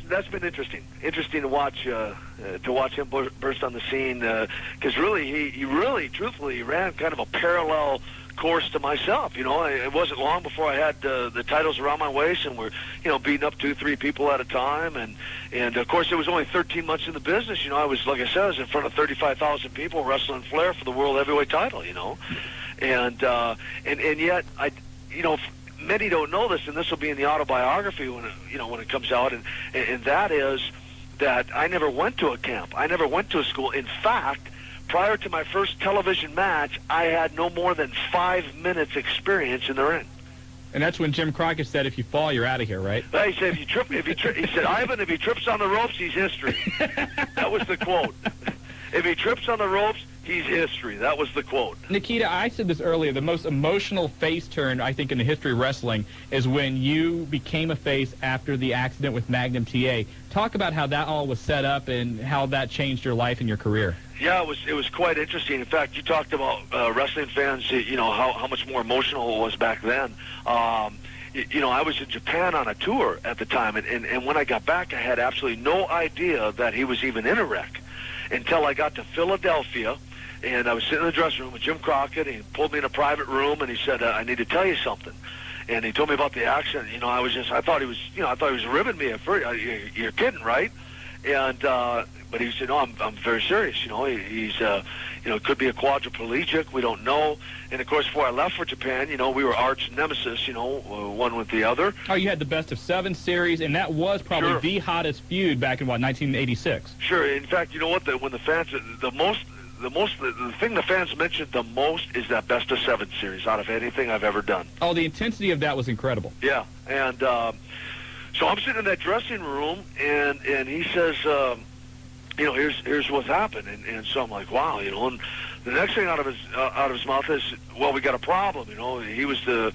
that's been interesting to watch him burst on the scene, because really he really truthfully ran kind of a parallel course to myself. It wasn't long before I had the titles around my waist, and we're beating up 2-3 people at a time, and of course it was only 13 months in the business. I was, like I said, I was in front of 35,000 people wrestling Flair for the world heavyweight title. And yet many don't know this, and this will be in the autobiography when it comes out, and that is that I never went to a camp. I never went to a school. In fact, prior to my first television match, I had no more than 5 minutes experience in the ring. And that's when Jim Crockett said, "If you fall, you're out of here," right? He said, he said, "Ivan, if he trips on the ropes, he's history." That was the quote. If he trips on the ropes, he's history. That was the quote. Nikita, I said this earlier, the most emotional face turn, I think, in the history of wrestling is when you became a face after the accident with Magnum TA. Talk about how that all was set up and how that changed your life and your career. Yeah, it was quite interesting. In fact, you talked about wrestling fans, how much more emotional it was back then. I was in Japan on a tour at the time, and when I got back, I had absolutely no idea that he was even in a wreck until I got to Philadelphia, and I was sitting in the dressing room with Jim Crockett, and he pulled me in a private room, and he said, "I need to tell you something." And he told me about the accident. I thought he was ribbing me at first. You're kidding, right? And but he said, "No, I'm very serious. He's could be a quadriplegic. We don't know." And of course, before I left for Japan, we were arch nemesis. One with the other. Oh, you had the best of 7 series, and that was probably the hottest feud back in 1986. Sure. In fact, you know what? When the fans, the thing the fans mentioned the most is that best of 7 series out of anything I've ever done. Oh, the intensity of that was incredible. Yeah, and so I'm sitting in that dressing room, and he says, here's what's happened, and so I'm like, wow, and the next thing out of his mouth is, well, we got a problem. He was the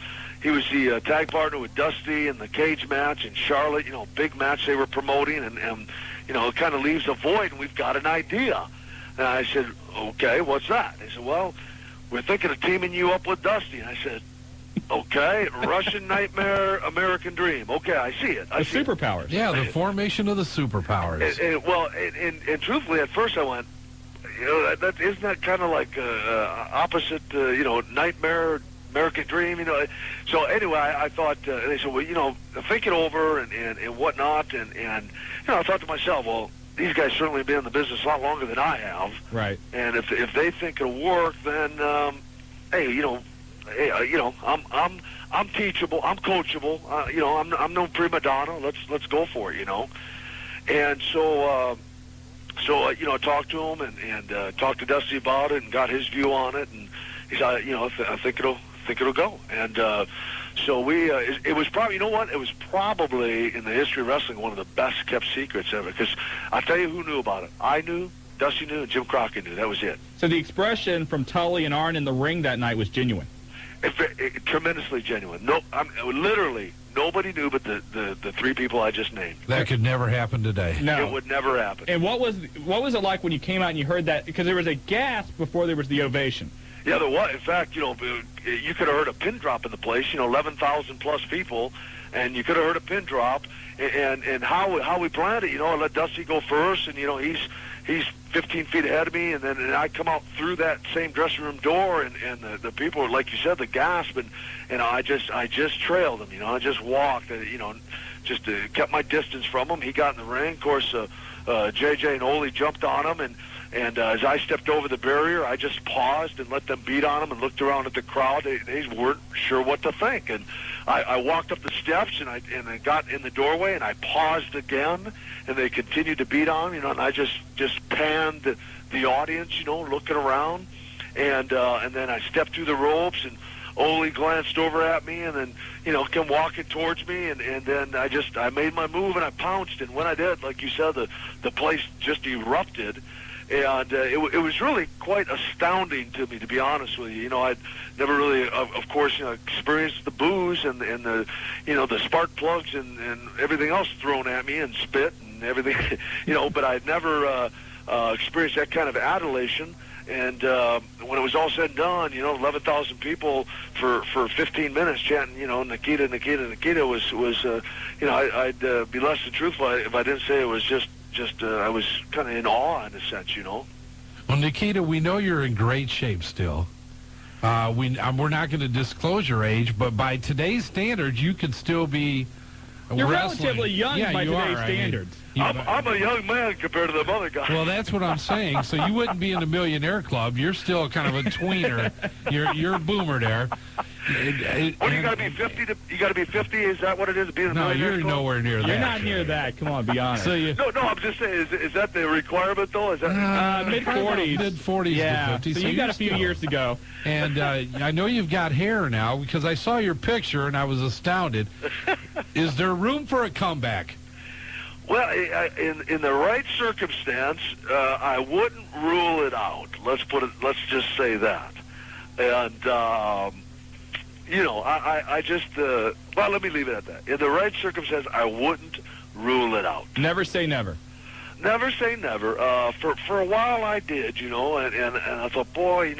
tag partner with Dusty in the cage match in Charlotte, big match they were promoting, and it kind of leaves a void, and we've got an idea. And I said, okay, what's that? They said, well, we're thinking of teaming you up with Dusty. And I said, okay, Russian Nightmare, American Dream. Okay, I see it. The superpowers. Yeah, the formation of the superpowers. And truthfully, at first I went, isn't that kind of like opposite, Nightmare, American Dream, So anyway, I thought, and they said, well, think it over and whatnot. And I thought to myself, well, these guys certainly have been in the business a lot longer than I have. Right. And if they think it'll work, then, I'm teachable, I'm coachable, I'm no prima donna. Let's go for it, And so I talked to him and talked to Dusty about it and got his view on it, and he said, I think it'll go. And so it was probably, it was probably in the history of wrestling one of the best kept secrets ever, because I'll tell you who knew about it. I knew, Dusty knew, and Jim Crockett knew. That was it. So the expression from Tully and Arn in the ring that night was genuine. Tremendously genuine. No, literally nobody knew but the 3 people I just named. That could never happen today. No, it would never happen. And what was it like when you came out and you heard that? Because there was a gasp before there was the ovation. Yeah, there was. In fact, you could have heard a pin drop in the place. 11,000 plus people, and you could have heard a pin drop. And how we planned it, I let Dusty go first, and he's 15 feet ahead of me, and then I come out through that same dressing room door, and the people, like you said, the gasp, and I just trailed him. I just walked, just kept my distance from him. He got in the ring. Of course, JJ and Ole jumped on him, and as I stepped over the barrier, I just paused and let them beat on him and looked around at the crowd. They weren't sure what to think. And I walked up the steps, and I got in the doorway, and I paused again, and they continued to beat on, and I just panned the audience, looking around. And then I stepped through the ropes, and Ole glanced over at me, and then, came walking towards me, and then I made my move, and I pounced, and when I did, like you said, the place just erupted. And it was really quite astounding to me, to be honest with you. I'd never really, of course, experienced the booze and the, the spark plugs and everything else thrown at me and spit and everything, but I'd never experienced that kind of adulation. And when it was all said and done, 11,000 people for 15 minutes chanting, Nikita, Nikita, Nikita was I'd be less than truthful if I didn't say it was just I was kind of in awe in a sense, Well, Nikita, we know you're in great shape still. We're not going to disclose your age, but by today's standards, you could still be You're wrestling. relatively young by today's standards. I'm a young man compared to the other guys. Well, that's what I'm saying. So you wouldn't be in the millionaire club. You're still kind of a tweener. You're a boomer there. What, you got to be 50? You got to be 50? Is that what it is? Being a millionaire you're club? nowhere near that. You're not near that. Come on, be honest. So No, I'm just saying. Is that the requirement though? Is that mid-40s? Mid-40s Yeah. to 50s. So you got a few years to go. And I know you've got hair now because I saw your picture and I was astounded. Is there room for a comeback? Well, in the right circumstance, I wouldn't rule it out. Let's just say that. And I just let me leave it at that. In the right circumstance, I wouldn't rule it out. Never say never. Never say never. For a while I did, and I thought, boy,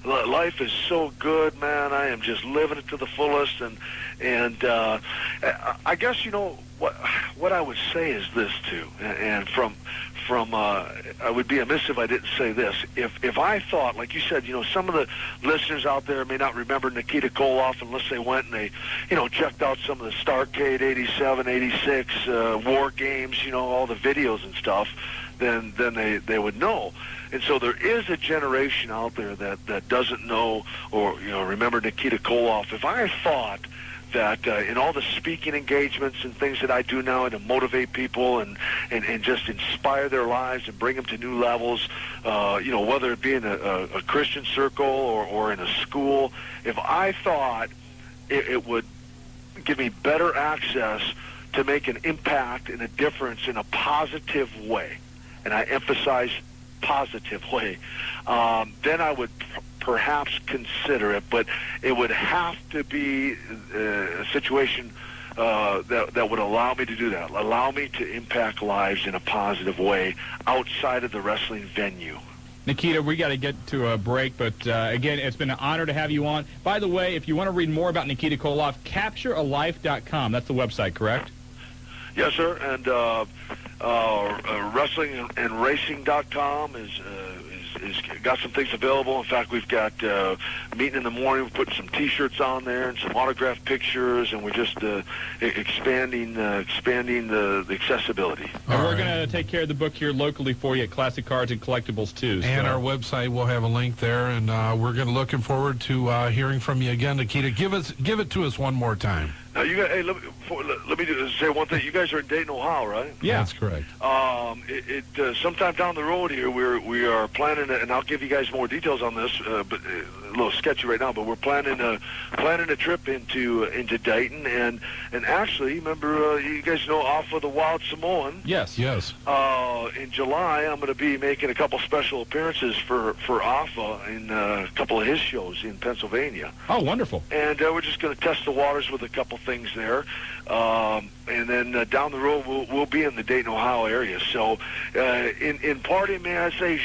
life is so good, man. I am just living it to the fullest, and I guess what I would say is this too, and from I would be amiss if I didn't say this. If I thought, like you said, some of the listeners out there may not remember Nikita Koloff unless they went and they, checked out some of the Starrcade 87, 86 War Games, all the videos and stuff, then they would know. And so there is a generation out there that doesn't know or remember Nikita Koloff. If I thought that in all the speaking engagements and things that I do now to motivate people and just inspire their lives and bring them to new levels, whether it be in a Christian circle or in a school, if I thought it would give me better access to make an impact and a difference in a positive way, and I emphasize positive way, then I would perhaps consider it, but it would have to be a situation that would allow me to do that, allow me to impact lives in a positive way outside of the wrestling venue. Nikita, we got to get to a break, but again, it's been an honor to have you on. By the way, if you want to read more about Nikita Koloff, capturealife.com. That's the website, correct? Yes, sir, and wrestlingandracing.com is got some things available. In fact, we've got meeting in the morning. We're putting some T-shirts on there and some autographed pictures, and we're just expanding the accessibility. And we're going to take care of the book here locally for you at Classic Cards and Collectibles too. And our website will have a link there, and we're looking forward to hearing from you again, Nikita. Give it to us one more time. Now, you guys, hey, let me say one thing. You guys are in Dayton, Ohio, right? Yeah, that's correct. Sometime down the road here, we are planning, and I'll give you guys more details on this, but a little sketchy right now. But we're planning a trip into Dayton, and actually, remember, you guys know off of the Wild Samoan. Yes. In July, I'm going to be making a couple special appearances for Alpha in a couple of his shows in Pennsylvania. Oh, wonderful. And we're just going to test the waters with a couple things there. And then down the road, we'll be in the Dayton, Ohio area. So in party, may I say,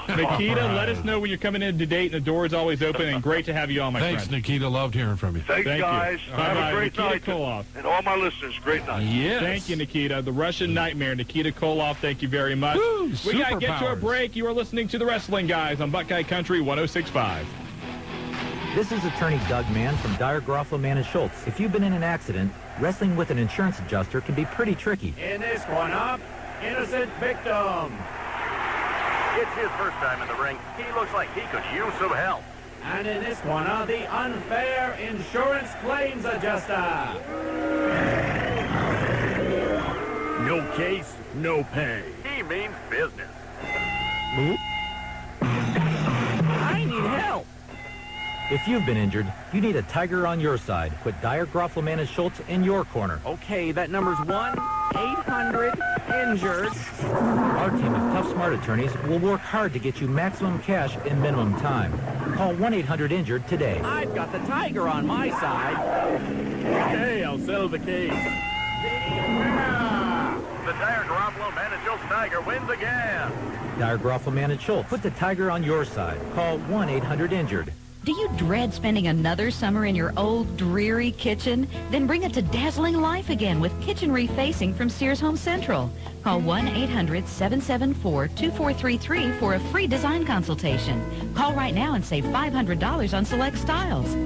Nikita, let us know when you're coming into Dayton. The door is always open, and great to have you on, my friend. Thanks, Nikita. Loved hearing from you. Thank guys. You. Have a great Nikita night. Koloff. And all my listeners, great night. Yes. Thank you, Nikita. The Russian Nightmare, Nikita Koloff, thank you very much. Woo, we got to get to a superpowers. break. You are listening to The Wrestling Guys on Buckeye Country 106.5. This is attorney Doug Mann from Dyer, Garofalo, Mann & Schultz. If you've been in an accident, wrestling with an insurance adjuster can be pretty tricky. In this one up, innocent victim. It's his first time in the ring. He looks like he could use some help. And in this one up, the unfair insurance claims adjuster. No case, no pay. He means business. I need help. If you've been injured, you need a tiger on your side. Put Dyer, Garofalo, Mann & Schultz in your corner. Okay, that number's 1-800-INJURED. Our team of tough, smart attorneys will work hard to get you maximum cash in minimum time. Call 1-800-INJURED today. I've got the tiger on my side. Okay, I'll settle the case. the Dyer Garofalo Man and Schultz Tiger wins again. Dyer Garofalo Man and Schultz. Put the Tiger on your side. Call 1-800-INJURED. Do you dread spending another summer in your old, dreary kitchen? Then bring it to dazzling life again with kitchen refacing from Sears Home Central. Call 1-800-774-2433 for a free design consultation. Call right now and save $500 on select styles.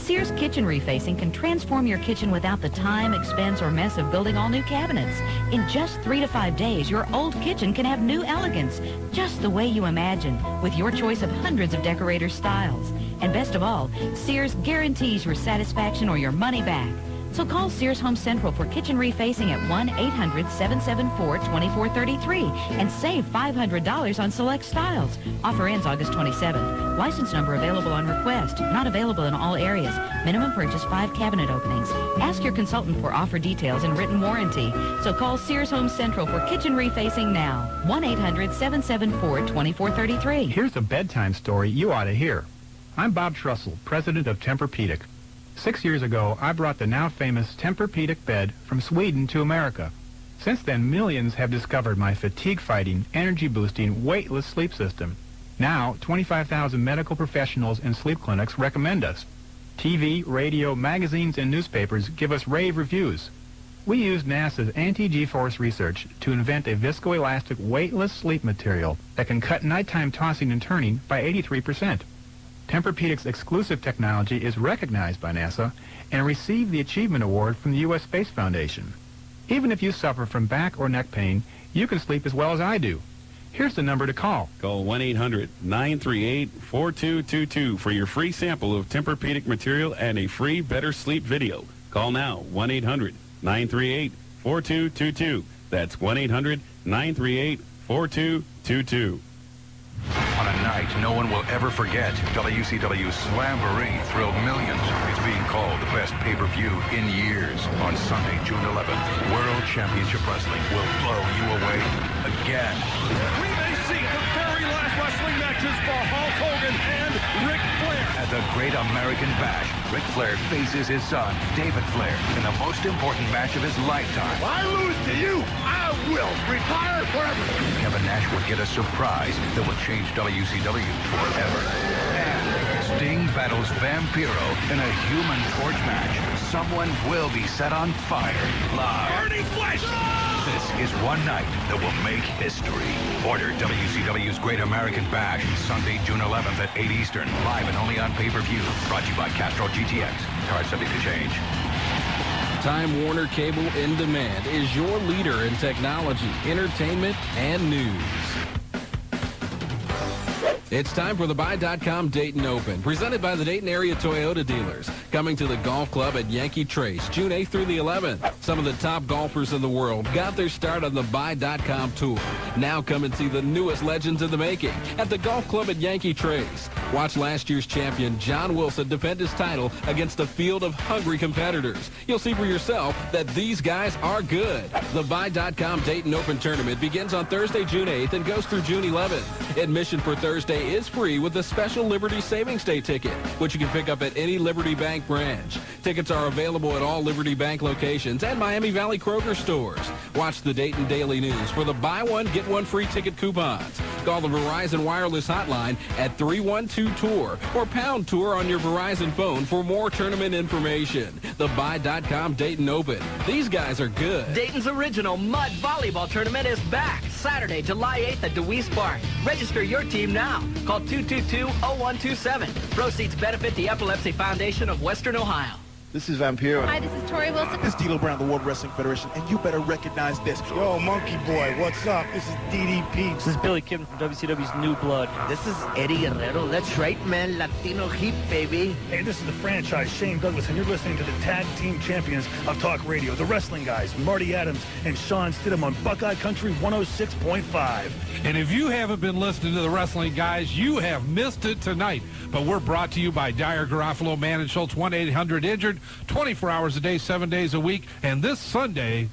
Sears Kitchen Refacing can transform your kitchen without the time, expense, or mess of building all new cabinets. In just 3 to 5 days, your old kitchen can have new elegance, just the way you imagine, with your choice of hundreds of decorator styles. And best of all, Sears guarantees your satisfaction or your money back. So call Sears Home Central for kitchen refacing at 1-800-774-2433 and save $500 on select styles. Offer ends August 27th. License number available on request. Not available in all areas. Minimum purchase 5 cabinet openings. Ask your consultant for offer details and written warranty. So call Sears Home Central for kitchen refacing now. 1-800-774-2433. Here's a bedtime story you ought to hear. I'm Bob Trussell, president of Tempur-Pedic. 6 years ago, I brought the now famous Tempur-Pedic bed from Sweden to America. Since then, millions have discovered my fatigue-fighting, energy-boosting, weightless sleep system. Now, 25,000 medical professionals and sleep clinics recommend us. TV, radio, magazines, and newspapers give us rave reviews. We used NASA's anti-G-force research to invent a viscoelastic, weightless sleep material that can cut nighttime tossing and turning by 83%. Tempur-Pedic's exclusive technology is recognized by NASA and received the Achievement Award from the U.S. Space Foundation. Even if you suffer from back or neck pain, you can sleep as well as I do. Here's the number to call. Call 1-800-938-4222 for your free sample of Tempur-Pedic material and a free Better Sleep video. Call now, 1-800-938-4222. That's 1-800-938-4222. On a night no one will ever forget, WCW Slamboree thrilled millions. It's being called the best pay-per-view in years. On Sunday, June 11th, World Championship Wrestling will blow you away again. We may see the very last wrestling matches for Hulk Hogan and Ric Flair. At the Great American Bash, Ric Flair faces his son, David Flair, in the most important match of his lifetime. If I lose to you, I will retire forever. Kevin Nash will get a surprise that will change WCW forever. And Sting battles Vampiro in a Human Torch match. Someone will be set on fire live. Burning flesh! This is one night that will make history. Order WCW's Great American Bash Sunday, June 11th at 8 Eastern. Live and only on pay-per-view. Brought to you by Castrol GTX. Cards subject to change. Time Warner Cable In Demand is your leader in technology, entertainment, and news. It's time for the Buy.com Dayton Open, presented by the Dayton area Toyota dealers. Coming to the golf club at Yankee Trace, June 8th through the 11th. Some of the top golfers in the world got their start on the Buy.com Tour. Now come and see the newest legends in the making at the golf club at Yankee Trace. Watch last year's champion John Wilson defend his title against a field of hungry competitors. You'll see for yourself that these guys are good. The Buy.com Dayton Open Tournament begins on Thursday, June 8th and goes through June 11th. Admission for Thursday is free with the special Liberty Savings Day ticket, which you can pick up at any Liberty Bank branch. Tickets are available at all Liberty Bank locations and Miami Valley Kroger stores. Watch the Dayton Daily News for the buy one, get one free ticket coupons. Call the Verizon Wireless Hotline at 312-TOUR or pound TOUR on your Verizon phone for more tournament information. The Buy.com Dayton Open. These guys are good. Dayton's original mud volleyball tournament is back Saturday, July 8th at DeWeese Park. Register your team now. Call 222-0127. Proceeds benefit the Epilepsy Foundation of Western Ohio. This is Vampiro. Hi, this is Tori Wilson. This is D'Lo Brown, the World Wrestling Federation, and you better recognize this. Yo, Monkey Boy, what's up? This is DDP. This is Billy Kim from WCW's New Blood. This is Eddie Guerrero. That's right, man. Latino Heat, baby. Hey, this is the franchise, Shane Douglas, and you're listening to the tag team champions of talk radio, the wrestling guys, Marty Adams and Shawn Stidham on Buckeye Country 106.5. And if you haven't been listening to the wrestling guys, you have missed it tonight. But we're brought to you by Dyer Garofalo, Man and Schultz, 1-800-INJURED, 24 hours a day, 7 days a week. And this Sunday,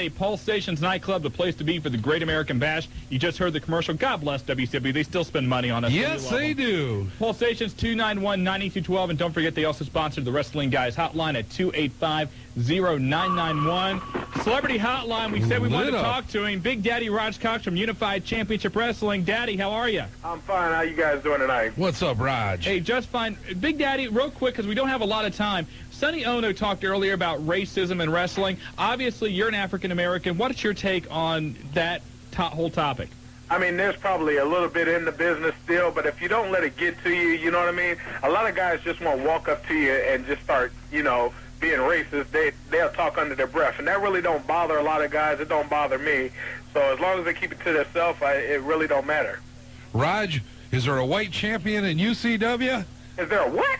Pulse Stations Nightclub, the place to be for the Great American Bash. You just heard the commercial. God bless WCW. They still spend money on us. Yes, they do. Pulse Stations 291-9212. And don't forget, they also sponsored the Wrestling Guys Hotline at 285-0991. Celebrity Hotline, we said we wanted to talk to him. Big Daddy Raj Cox from Unified Championship Wrestling. Daddy, how are you? I'm fine. How you guys doing tonight? What's up, Raj? Hey, just fine. Big Daddy, real quick, because we don't have a lot of time. Sonny Ono talked earlier about racism in wrestling. Obviously, you're an African-American. What is your take on that whole topic? I mean, there's probably a little bit in the business still, but if you don't let it get to you, you know what I mean? A lot of guys just won't walk up to you and just start, being racist. They'll talk under their breath, and that really don't bother a lot of guys. It don't bother me. So as long as they keep it to themselves, it really don't matter. Raj, is there a white champion in UCW? Is there a what?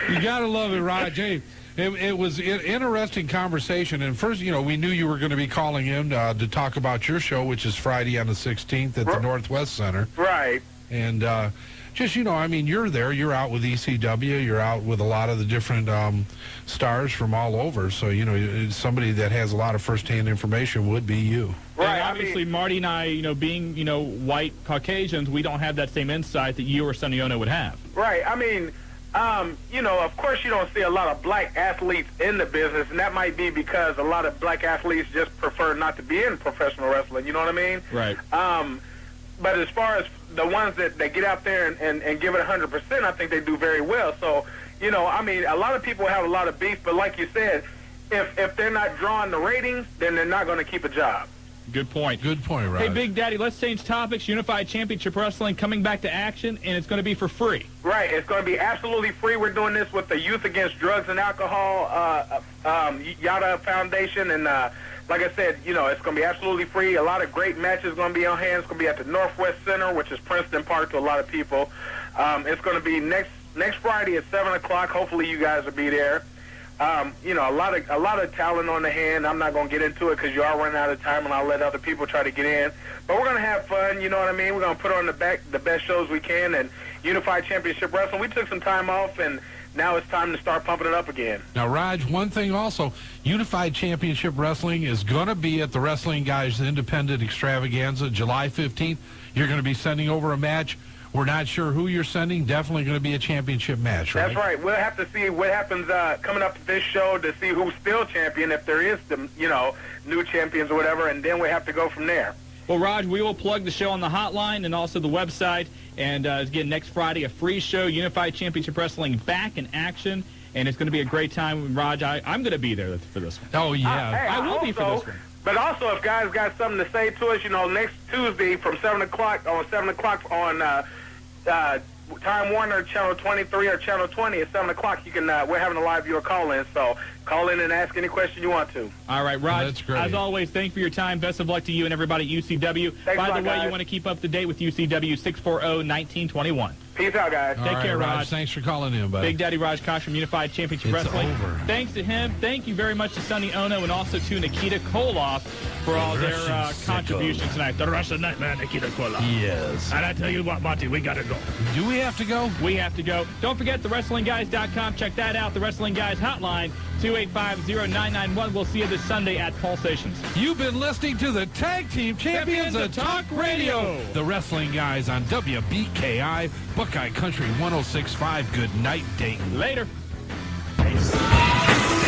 You got to love it, Raj. Hey, it was an interesting conversation. And first, we knew you were going to be calling in to talk about your show, which is Friday on the 16th at the Northwest Center. Right. And you're there. You're out with ECW. You're out with a lot of the different stars from all over. So, somebody that has a lot of firsthand information would be you. Right. And obviously, Marty and I, being, white Caucasians, we don't have that same insight that you or Sonny Ono would have. Right. I mean, of course you don't see a lot of black athletes in the business, and that might be because a lot of black athletes just prefer not to be in professional wrestling, you know what I mean? Right. But as far as the ones that get out there and give it 100%, I think they do very well. So, a lot of people have a lot of beef, but like you said, if they're not drawing the ratings, then they're not going to keep a job. Good point. Good point, Raj. Hey, Big Daddy, let's change topics. Unified Championship Wrestling coming back to action, and it's going to be for free. Right. It's going to be absolutely free. We're doing this with the Youth Against Drugs and Alcohol Yada Foundation, and like I said, it's going to be absolutely free. A lot of great matches going to be on hand. It's going to be at the Northwest Center, which is Princeton Park to a lot of people. It's going to be next Friday at 7 o'clock. Hopefully you guys will be there. A lot of talent on the hand. I'm not going to get into it because you are running out of time, and I'll let other people try to get in. But we're going to have fun, you know what I mean? We're going to put on the best shows we can, and Unified Championship Wrestling. We took some time off, and now it's time to start pumping it up again. Now, Raj, one thing also, Unified Championship Wrestling is going to be at the Wrestling Guys Independent Extravaganza July 15th. You're going to be sending over a match. We're not sure who you're sending. Definitely going to be a championship match, right? That's right. We'll have to see what happens coming up to this show to see who's still champion, if there is some, new champions or whatever, and then we have to go from there. Well, Raj, we will plug the show on the hotline and also the website. And again, next Friday, a free show, Unified Championship Wrestling back in action. And it's going to be a great time. Raj, I'm going to be there for this one. Oh, yeah. Hey, I will be for this one. But also, if guys got something to say to us, next Tuesday from 7 o'clock on Time Warner, Channel 23 or Channel 20 at 7 o'clock, you can. We're having a live viewer call-in, so call in and ask any question you want to. All right, Raj, that's great. As always, thanks for your time. Best of luck to you and everybody at UCW. Thanks By the way, guys. you want to keep up to date with UCW, 640-1921. Peace out, guys. Take care, Raj. Thanks for calling in, buddy. Big Daddy Raj Cox from Unified Championship It's Wrestling. over. Thanks to him. Thank you very much to Sonny Ono and also to Nikita Koloff for all their contributions tonight. The Russian Nightmare, Nikita Koloff. Yes. And I tell you what, Monty, we got to go. Do we have to go? We have to go. Don't forget thewrestlingguys.com. Check that out. The Wrestling Guys hotline, 285-0991. We'll see you this Sunday at Pulsations. You've been listening to the Tag Team Champions of Talk Radio. The Wrestling Guys on WBKI, Buckeye Country 106.5. Good night, Dayton. Later.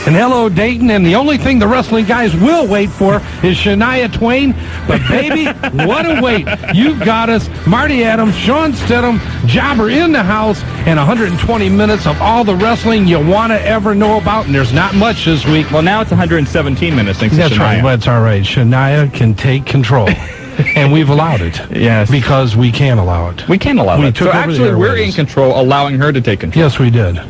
And hello, Dayton, and the only thing the Wrestling Guys will wait for is Shania Twain. But, baby, what a wait. You've got us, Marty Adams, Shawn Stidham, Jobber in the house, and 120 minutes of all the wrestling you want to ever know about, and there's not much this week. Well, now it's 117 minutes, thanks to That's Shania. right, but it's all right. Shania can take control. And we've allowed it. Yes. Because we can allow it. We can allow it. Took So over actually, the we're airwaves. in control, allowing her to take control. Yes, we did.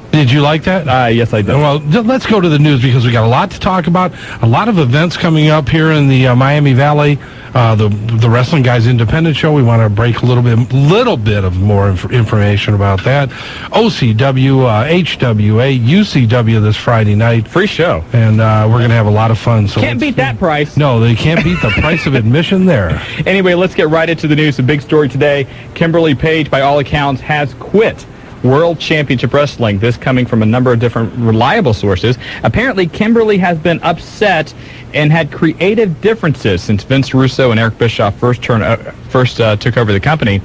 Did you like that? Yes, I did. Well, let's go to the news because we got a lot to talk about. A lot of events coming up here in the Miami Valley. The Wrestling Guys Independent Show. We want to break a little bit of more information about that. OCW, HWA, UCW this Friday night. Free show. And we're going to have a lot of fun. So Can't beat that price. No, they can't beat the price of admission there. Anyway, let's get right into the news. The big story today, Kimberly Page, by all accounts, has quit World Championship Wrestling. This coming from a number of different reliable sources. Apparently, Kimberly has been upset and had creative differences since Vince Russo and Eric Bischoff first took over the company.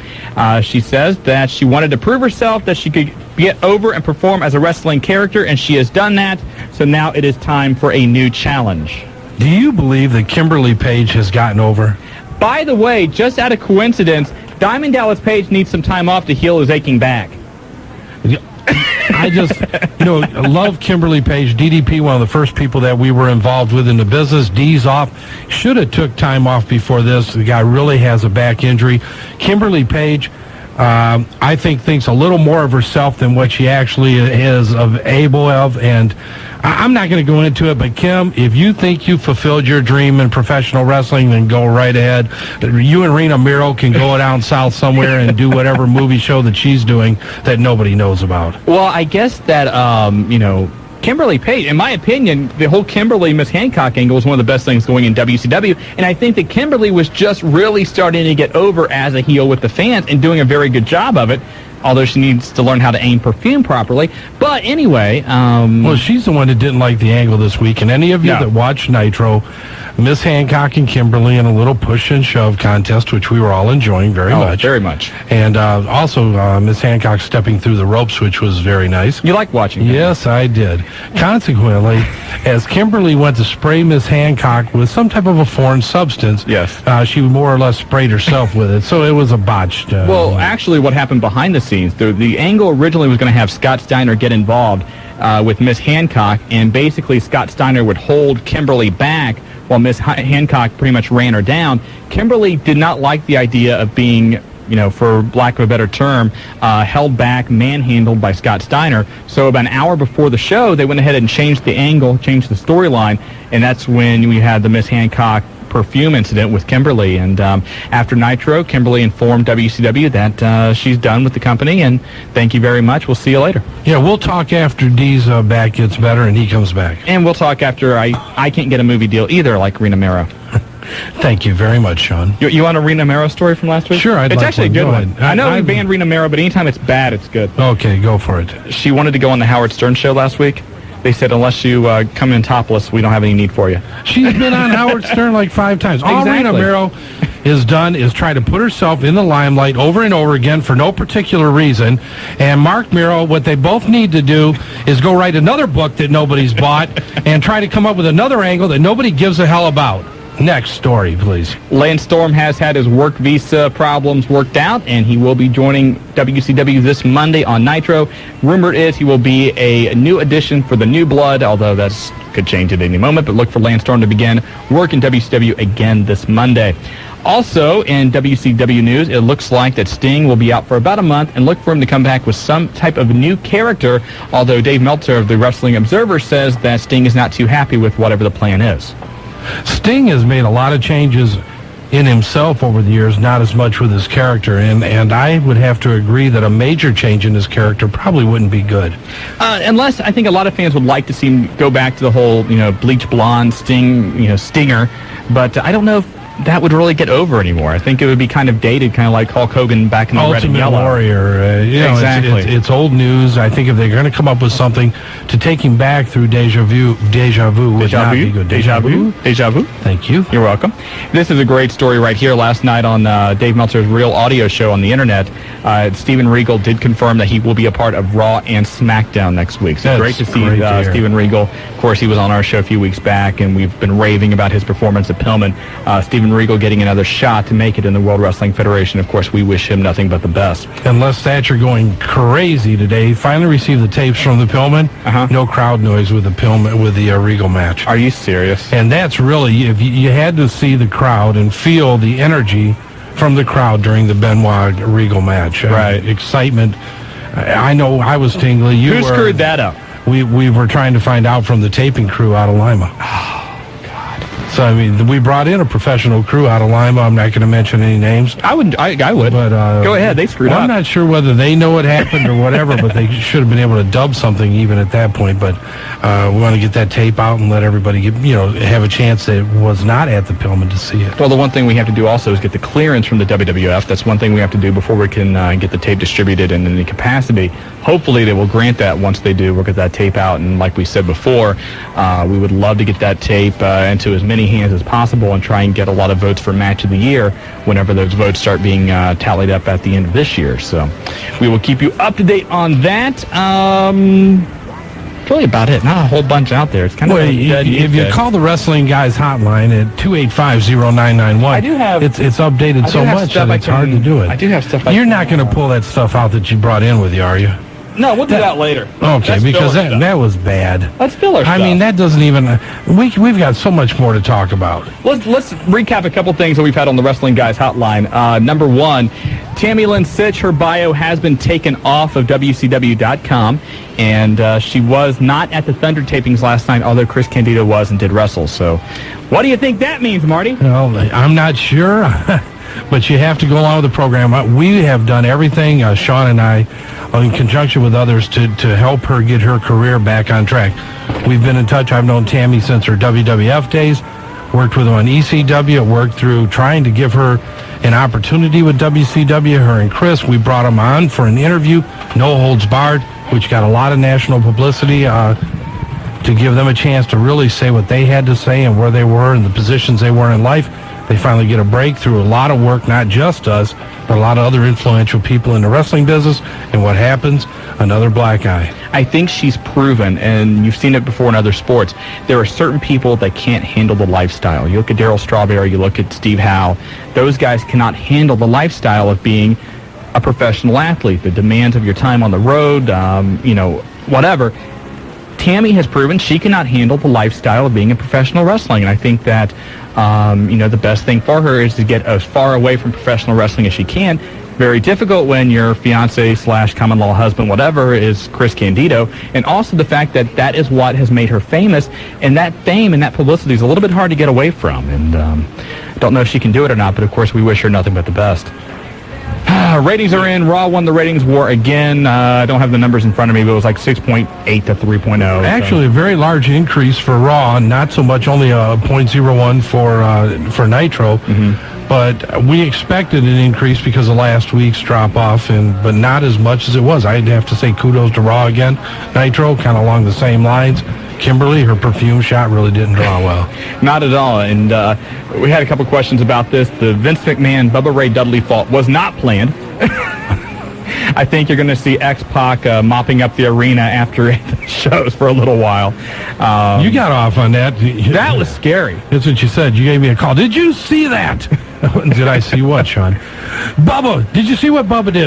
She says that she wanted to prove herself that she could get over and perform as a wrestling character, and she has done that. So now it is time for a new challenge. Do you believe that Kimberly Page has gotten over? By the way, just out of coincidence, Diamond Dallas Page needs some time off to heal his aching back. I just, love Kimberly Page. DDP, one of the first people that we were involved with in the business. D's off. Should have took time off before this. The guy really has a back injury. Kimberly Page, I think, thinks a little more of herself than what she actually is able of, and I'm not going to go into it, but Kim, if you think you fulfilled your dream in professional wrestling, then go right ahead. You and Rena Miro can go down south somewhere and do whatever movie show that she's doing that nobody knows about. Well, I guess that, Kimberly Page, in my opinion, the whole Kimberly Miss Hancock angle is one of the best things going in WCW, and I think that Kimberly was just really starting to get over as a heel with the fans and doing a very good job of it, although she needs to learn how to aim perfume properly. But anyway... well, she's the one that didn't like the angle this week, and any of you that watch Nitro, Miss Hancock and Kimberly in a little push and shove contest, which we were all enjoying very much. Very much. And also Miss Hancock stepping through the ropes, which was very nice. You like watching that? Yes, I did. Consequently, as Kimberly went to spray Miss Hancock with some type of a foreign substance, she more or less sprayed herself with it, so it was a botched... well, actually, what happened behind the scenes, the angle originally was going to have Scott Steiner get involved with Miss Hancock, and basically Scott Steiner would hold Kimberly back while Miss Hancock pretty much ran her down. Kimberly did not like the idea of being, for lack of a better term, held back, manhandled by Scott Steiner. So about an hour before the show, they went ahead and changed the angle, changed the storyline, and that's when we had the Miss Hancock perfume incident with Kimberly. And after Nitro, Kimberly informed WCW that she's done with the company, and thank you very much. We'll see you later. Yeah, we'll talk after D's back gets better and he comes back. And we'll talk after I can't get a movie deal either, like Rena Mero. Thank you very much, Shawn. You want a Rena Mero story from last week? Sure, It's actually a good one. I know we banned Rena Mero, but anytime it's bad, it's good. Okay, go for it. She wanted to go on the Howard Stern show last week. They said, unless you come in topless, we don't have any need for you. She's been on Howard Stern like 5 times. All Rena Mero has done is try to put herself in the limelight over and over again for no particular reason. And Mark Mero, what they both need to do is go write another book that nobody's bought and try to come up with another angle that nobody gives a hell about. Next story, please. Lance Storm has had his work visa problems worked out, and he will be joining WCW this Monday on Nitro. Rumored is he will be a new addition for the New Blood, although that could change at any moment. But look for Lance Storm to begin work in WCW again this Monday. Also, in WCW news, it looks like that Sting will be out for about a month, and look for him to come back with some type of new character, although Dave Meltzer of the Wrestling Observer says that Sting is not too happy with whatever the plan is. Sting has made a lot of changes in himself over the years, not as much with his character, and I would have to agree that a major change in his character probably wouldn't be good. Unless I think a lot of fans would like to see him go back to the whole, bleach blonde Sting, Stinger, but I don't know if that would really get over anymore. I think it would be kind of dated, kind of like Hulk Hogan back in the red and yellow. Ultimate Warrior. Exactly. It's old news. I think if they're going to come up with something to take him back through deja vu would not be good. Deja vu? Thank you. You're welcome. This is a great story right here. Last night on Dave Meltzer's Real Audio Show on the Internet, Steven Regal did confirm that he will be a part of Raw and SmackDown next week. So great to see Steven Regal. Of course, he was on our show a few weeks back, and we've been raving about his performance at Pillman. Steven Regal getting another shot to make it in the World Wrestling Federation. Of course, we wish him nothing but the best. And Les Thatcher going crazy today. He finally received the tapes from the Pillman. No crowd noise with the Pillman, with the Regal match. Are you serious? And that's really, if you had to see the crowd and feel the energy from the crowd during the Benoit Regal match. Right. Excitement. I know I was tingly. Who screwed that up? We were trying to find out from the taping crew out of Lima. So, I mean, we brought in a professional crew out of Lima. I'm not going to mention any names. I would. But, go ahead. They screwed up. I'm not sure whether they know what happened or whatever, but they should have been able to dub something even at that point. But we want to get that tape out and let everybody have a chance that was not at the Pillman to see it. Well, the one thing we have to do also is get the clearance from the WWF. That's one thing we have to do before we can get the tape distributed in any capacity. Hopefully they will grant that once they do. We'll get that tape out. And like we said before, we would love to get that tape into as many hands as possible and try and get a lot of votes for Match of the Year whenever those votes start being tallied up at the end of this year. So we will keep you up to date on that. That's really about it. Not a whole bunch out there. It's kind of if you call the Wrestling Guys hotline at 285-0991, I do have. It's updated so much that it's hard to do it. I do have stuff. You're not going to pull that stuff out that you brought in with you, are you? No, we'll do that later. Okay, because that was bad. That's filler stuff. I mean, that doesn't even... We've got so much more to talk about. Let's recap a couple things that we've had on the Wrestling Guys hotline. Number one, Tammy Lynn Sitch, her bio has been taken off of WCW.com, and she was not at the Thunder tapings last night, although Chris Candido was and did wrestle. So what do you think that means, Marty? Well, I'm not sure, but you have to go along with the program. We have done everything, Shawn and I, in conjunction with others, to help her get her career back on track. We've been in touch. I've known Tammy since her WWF days, worked with her on ECW, worked through trying to give her an opportunity with WCW, her and Chris. We brought them on for an interview, no holds barred, which got a lot of national publicity to give them a chance to really say what they had to say and where they were and the positions they were in life. They finally get a break through a lot of work, not just us, but a lot of other influential people in the wrestling business. And what happens? Another black eye. I think she's proven, and you've seen it before in other sports, there are certain people that can't handle the lifestyle. You look at Darryl Strawberry, you look at Steve Howe. Those guys cannot handle the lifestyle of being a professional athlete, the demands of your time on the road, whatever. Tammy has proven she cannot handle the lifestyle of being in professional wrestling, and I think that the best thing for her is to get as far away from professional wrestling as she can. Very difficult when your fiance/common-law husband, whatever, is Chris Candido, and also the fact that that is what has made her famous, and that fame and that publicity is a little bit hard to get away from, and I don't know if she can do it or not, but of course we wish her nothing but the best. Ratings are in. Raw won the ratings war again. I don't have the numbers in front of me, but it was like 6.8 to 3.0. Actually, a very large increase for Raw, not so much, only a 0.01 for Nitro. Mm-hmm. But we expected an increase because of last week's drop-off, but not as much as it was. I'd have to say kudos to Raw again. Nitro, kind of along the same lines. Kimberly, her perfume shot really didn't draw well. Not at all. And we had a couple questions about this. The Vince McMahon, Bubba Ray Dudley fault was not planned. I think you're going to see X-Pac mopping up the arena after the shows for a little while. You got off on that. That was scary. That's what you said. You gave me a call. Did you see that? Did I see what, Shawn? Bubba, did you see what Bubba did?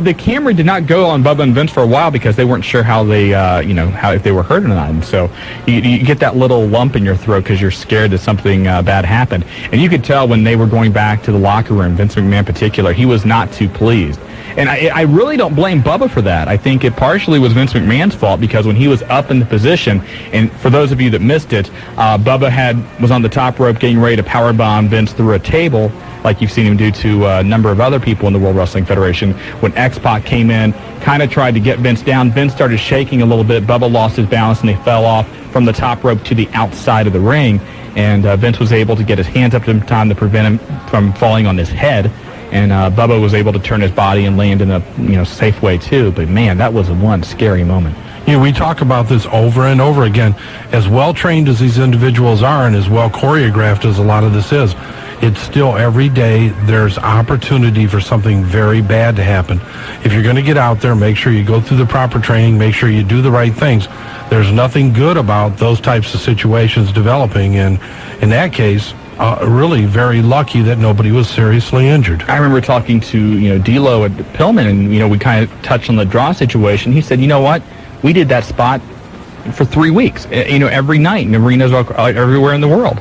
The camera did not go on Bubba and Vince for a while because they weren't sure how they, if they were hurt or not. And so you get that little lump in your throat because you're scared that something bad happened. And you could tell when they were going back to the locker room, Vince McMahon in particular, he was not too pleased. And I really don't blame Bubba for that. I think it partially was Vince McMahon's fault because when he was up in the position, and for those of you that missed it, Bubba was on the top rope getting ready to powerbomb Vince through a table, like you've seen him do to a number of other people in the World Wrestling Federation. When X-Pac came in, kind of tried to get Vince down. Vince started shaking a little bit. Bubba lost his balance, and they fell off from the top rope to the outside of the ring. And Vince was able to get his hands up in time to prevent him from falling on his head. And Bubba was able to turn his body and land in a safe way, too. But, man, that was one scary moment. We talk about this over and over again. As well-trained as these individuals are and as well-choreographed as a lot of this is, it's still every day there's opportunity for something very bad to happen. If you're going to get out there, make sure you go through the proper training, make sure you do the right things. There's nothing good about those types of situations developing. And in that case, really very lucky that nobody was seriously injured. I remember talking to, D'Lo at Pillman, and, we kind of touched on the draw situation. He said, you know what? We did that spot for 3 weeks, every night in arenas everywhere in the world.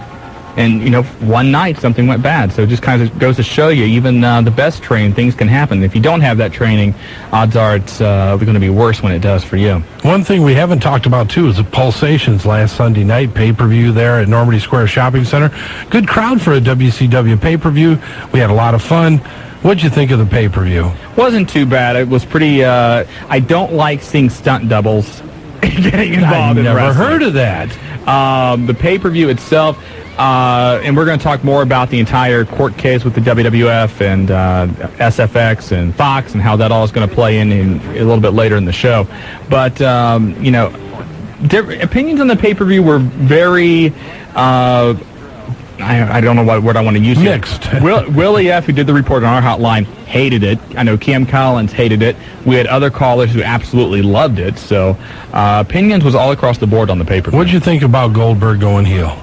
And, one night something went bad. So it just kind of goes to show you, even the best trained, things can happen. If you don't have that training, odds are it's going to be worse when it does for you. One thing we haven't talked about, too, is the Pulsations last Sunday night pay-per-view there at Normandy Square Shopping Center. Good crowd for a WCW pay-per-view. We had a lot of fun. What'd you think of the pay-per-view? Wasn't too bad. It was pretty, I don't like seeing stunt doubles getting involved in wrestling. I've never heard of that. The pay-per-view itself, and we're going to talk more about the entire court case with the WWF and SFX and Fox and how that all is going to play in a little bit later in the show. But, opinions on the pay-per-view were very... I don't know what word I want to use here. Mixed. Willie F., who did the report on our hotline, hated it. I know Cam Collins hated it. We had other callers who absolutely loved it. So opinions was all across the board on the paper. What did you think about Goldberg going heel?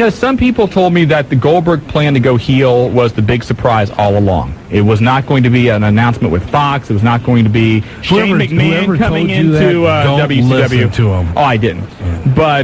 Some people told me that the Goldberg plan to go heel was the big surprise all along. It was not going to be an announcement with Fox. It was not going to be Shane McMahon coming into WCW. Listen to him. Oh, I didn't. But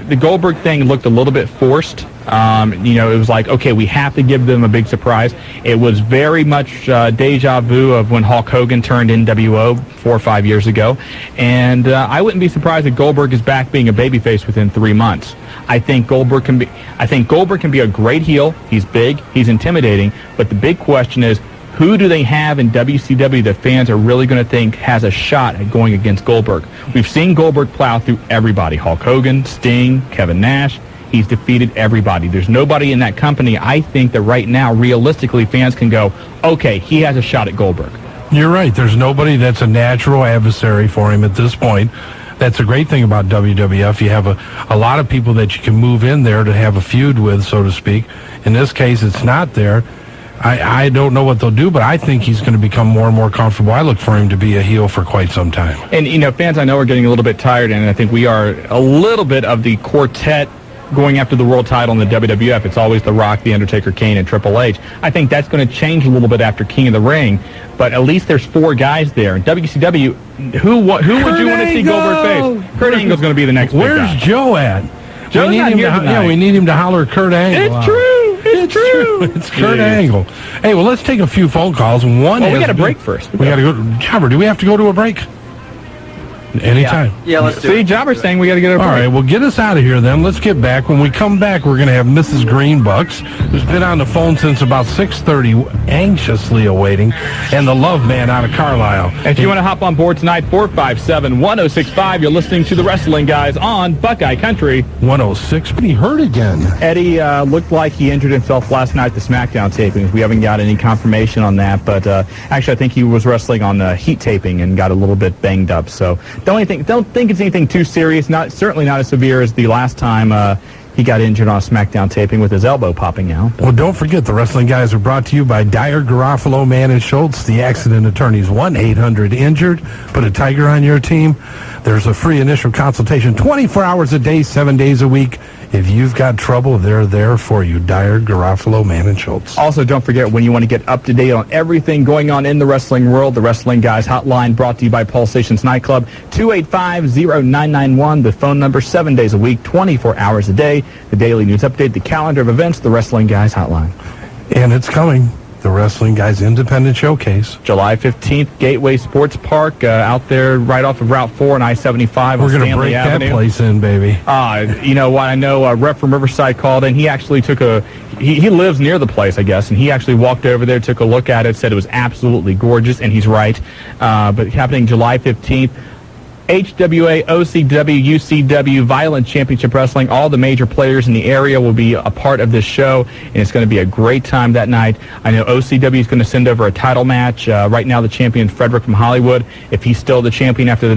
the Goldberg thing looked a little bit forced. It was like, okay, we have to give them a big surprise. It was very much deja vu of when Hulk Hogan turned NWO 4 or 5 years ago. And I wouldn't be surprised if Goldberg is back being a babyface within 3 months. I think Goldberg can be a great heel. He's big, he's intimidating, but the big question is, who do they have in WCW that fans are really going to think has a shot at going against Goldberg? We've seen Goldberg plow through everybody. Hulk Hogan, Sting, Kevin Nash. He's defeated everybody. There's nobody in that company, I think, that right now, realistically, fans can go, okay, he has a shot at Goldberg. You're right. There's nobody that's a natural adversary for him at this point. That's a great thing about WWF. You have a lot of people that you can move in there to have a feud with, so to speak. In this case, it's not there. I don't know what they'll do, but I think he's going to become more and more comfortable. I look for him to be a heel for quite some time. And, fans I know are getting a little bit tired, and I think we are a little bit of the quartet going after the world title in the WWF. It's always The Rock, The Undertaker, Kane, and Triple H. I think that's going to change a little bit after King of the Ring, but at least there's 4 guys there. In WCW, who would you want to see Goldberg face? Kurt Angle's going to be the next big guy. Where's Joe at? Joe's not here tonight. We need him to holler Kurt Angle. It's true. It's true. It's Kurt Angle. Hey, well, let's take a few phone calls. We got a break first. We got to go. Jobber, do we have to go to a break? Anytime. Yeah, let's do it. See, Jobber's saying we got to get a break. All right, well, get us out of here then. Let's get back. When we come back, we're going to have Mrs. Greenbucks, who's been on the phone since about 6:30, anxiously awaiting, and the Love Man out of Carlisle. If you want to hop on board tonight, 457-1065. You're listening to the Wrestling Guys on Buckeye Country 106. But he hurt again. Eddie looked like he injured himself last night at the SmackDown tapings. We haven't got any confirmation on that, but actually I think he was wrestling on the Heat taping and got a little bit banged up. So don't think it's anything too serious. Certainly not as severe as the last time he got injured on a SmackDown taping with his elbow popping out. Well, don't forget, the Wrestling Guys are brought to you by Dyer, Garofalo, Mann, and Schultz, the accident attorneys. 1-800-INJURED. Put a Tiger on your team. There's a free initial consultation 24 hours a day, 7 days a week. If you've got trouble, they're there for you. Dyer, Garofalo, Mann, and Schultz. Also, don't forget, when you want to get up to date on everything going on in the wrestling world, the Wrestling Guys hotline brought to you by Pulsations Nightclub, 285-0991. The phone number, 7 days a week, 24 hours a day. The daily news update, the calendar of events, the Wrestling Guys hotline. And it's coming. The Wrestling Guys Independent Showcase. July 15th, Gateway Sports Park, out there right off of Route 4 and I-75 We're on going to break Avenue. That place in, baby. You know what? I know a rep from Riverside called in. He actually took he lives near the place, I guess, and he actually walked over there, took a look at it, said it was absolutely gorgeous, and he's right. But happening July 15th. HWA, OCW, UCW, Violent Championship Wrestling, all the major players in the area will be a part of this show, and it's going to be a great time that night. I know OCW is going to send over a title match. Right now, the champion, Frederick from Hollywood. If he's still the champion after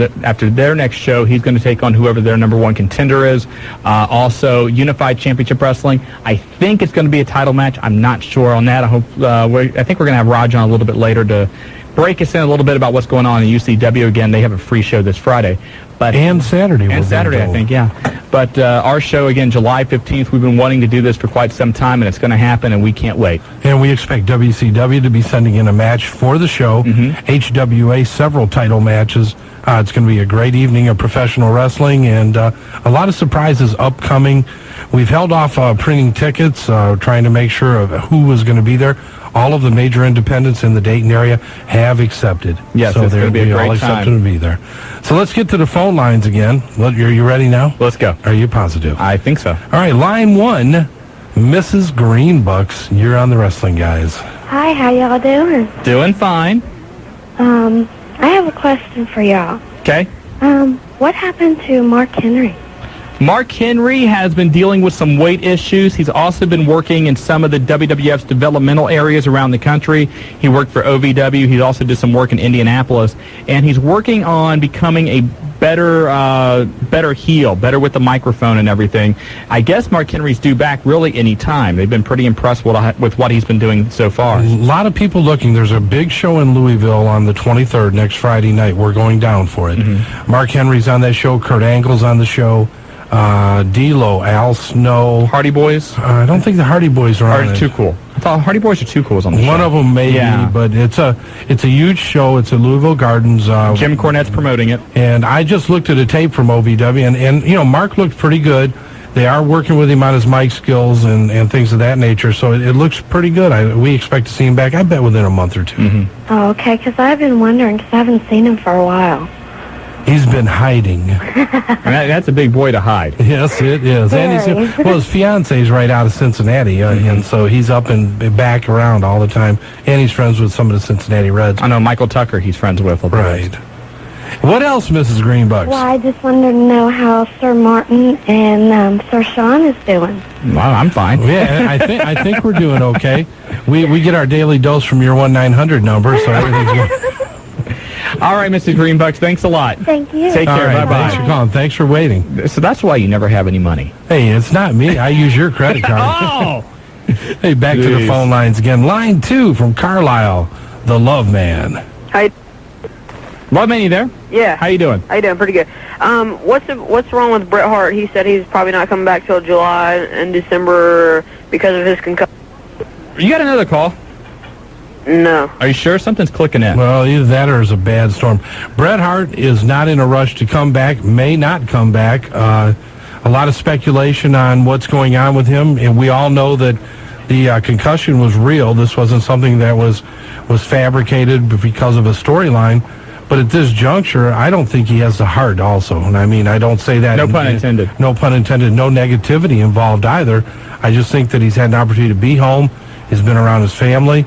their next show, he's going to take on whoever their number one contender is. Also, Unified Championship Wrestling. I think it's going to be a title match. I'm not sure on that. I think we're going to have Raj on a little bit later to break us in a little bit about what's going on in UCW. Again, they have a free show this Friday. And Saturday. And Saturday, I think, yeah. But our show, again, July 15th, we've been wanting to do this for quite some time, and it's going to happen, and we can't wait. And we expect WCW to be sending in a match for the show. HWA, several title matches. It's going to be a great evening of professional wrestling, and a lot of surprises upcoming. We've held off printing tickets, trying to make sure of who was going to be there. All of the major independents in the Dayton area have accepted. Yes, so it's going to be a great all time. accepted to be there. So let's get to the phone lines again. Are you ready now? Let's go. Are you positive? I think so. All right, line 1, Mrs. Greenbucks. You're on the Wrestling Guys. Hi, how y'all doing? Doing fine. I have a question for y'all. Okay. What happened to Mark Henry? Mark Henry has been dealing with some weight issues. He's also been working in some of the WWF's developmental areas around the country. He worked for OVW. He also did some work in Indianapolis. And he's working on becoming a better heel, better with the microphone and everything. I guess Mark Henry's due back really any time. They've been pretty impressed with what he's been doing so far. A lot of people looking. There's a big show in Louisville on the 23rd, next Friday night. We're going down for it. Mark Henry's on that show. Kurt Angle's on the show. D-Lo, Al Snow. Hardy Boys? I don't think the Hardy Boys are on it. Too cool. I thought Hardy Boys are too cool on the show. One of them may be, but it's a huge show. It's at Louisville Gardens. Jim Cornette's promoting it. And I just looked at a tape from OVW, and you know, Mark looked pretty good. They are working with him on his mic skills and things of that nature, so it looks pretty good. We expect to see him back, I bet, within a month or two. Oh, okay, because I've been wondering, because I haven't seen him for a while. He's been hiding. That's a big boy to hide. Yes, it is. And his fiance's right out of Cincinnati, and so he's up and back around all the time. And he's friends with some of the Cincinnati Reds. I know Michael Tucker he's friends with. Right. What else, Mrs. Greenbucks? Well, I just wanted to know how Sir Martin and Sir Shawn is doing. Well, I'm fine. Yeah, I think we're doing okay. We get our daily dose from your 1-900 number, so everything's good. All right, Mrs. Greenbucks, thanks a lot. Thank you. Take care. Right, bye-bye. Thanks for calling. Thanks for waiting. So that's why you never have any money. Hey, it's not me. I use your credit card. Oh! Hey, back to the phone lines again. Line 2 from Carlisle, the Love Man. Hi. Love Man, you there? Yeah. How you doing? How you doing? Pretty good. What's wrong with Bret Hart? He said he's probably not coming back till July and December because of his concussion. You got another call? No. Are you sure? Something's clicking in. Well, either that or it's a bad storm. Bret Hart is not in a rush to come back, may not come back. A lot of speculation on what's going on with him, and we all know that the concussion was real. This wasn't something that was fabricated because of a storyline. But at this juncture, I don't think he has the heart also. And I mean, I don't say that. No pun intended. No pun intended. No negativity involved either. I just think that he's had an opportunity to be home. He's been around his family.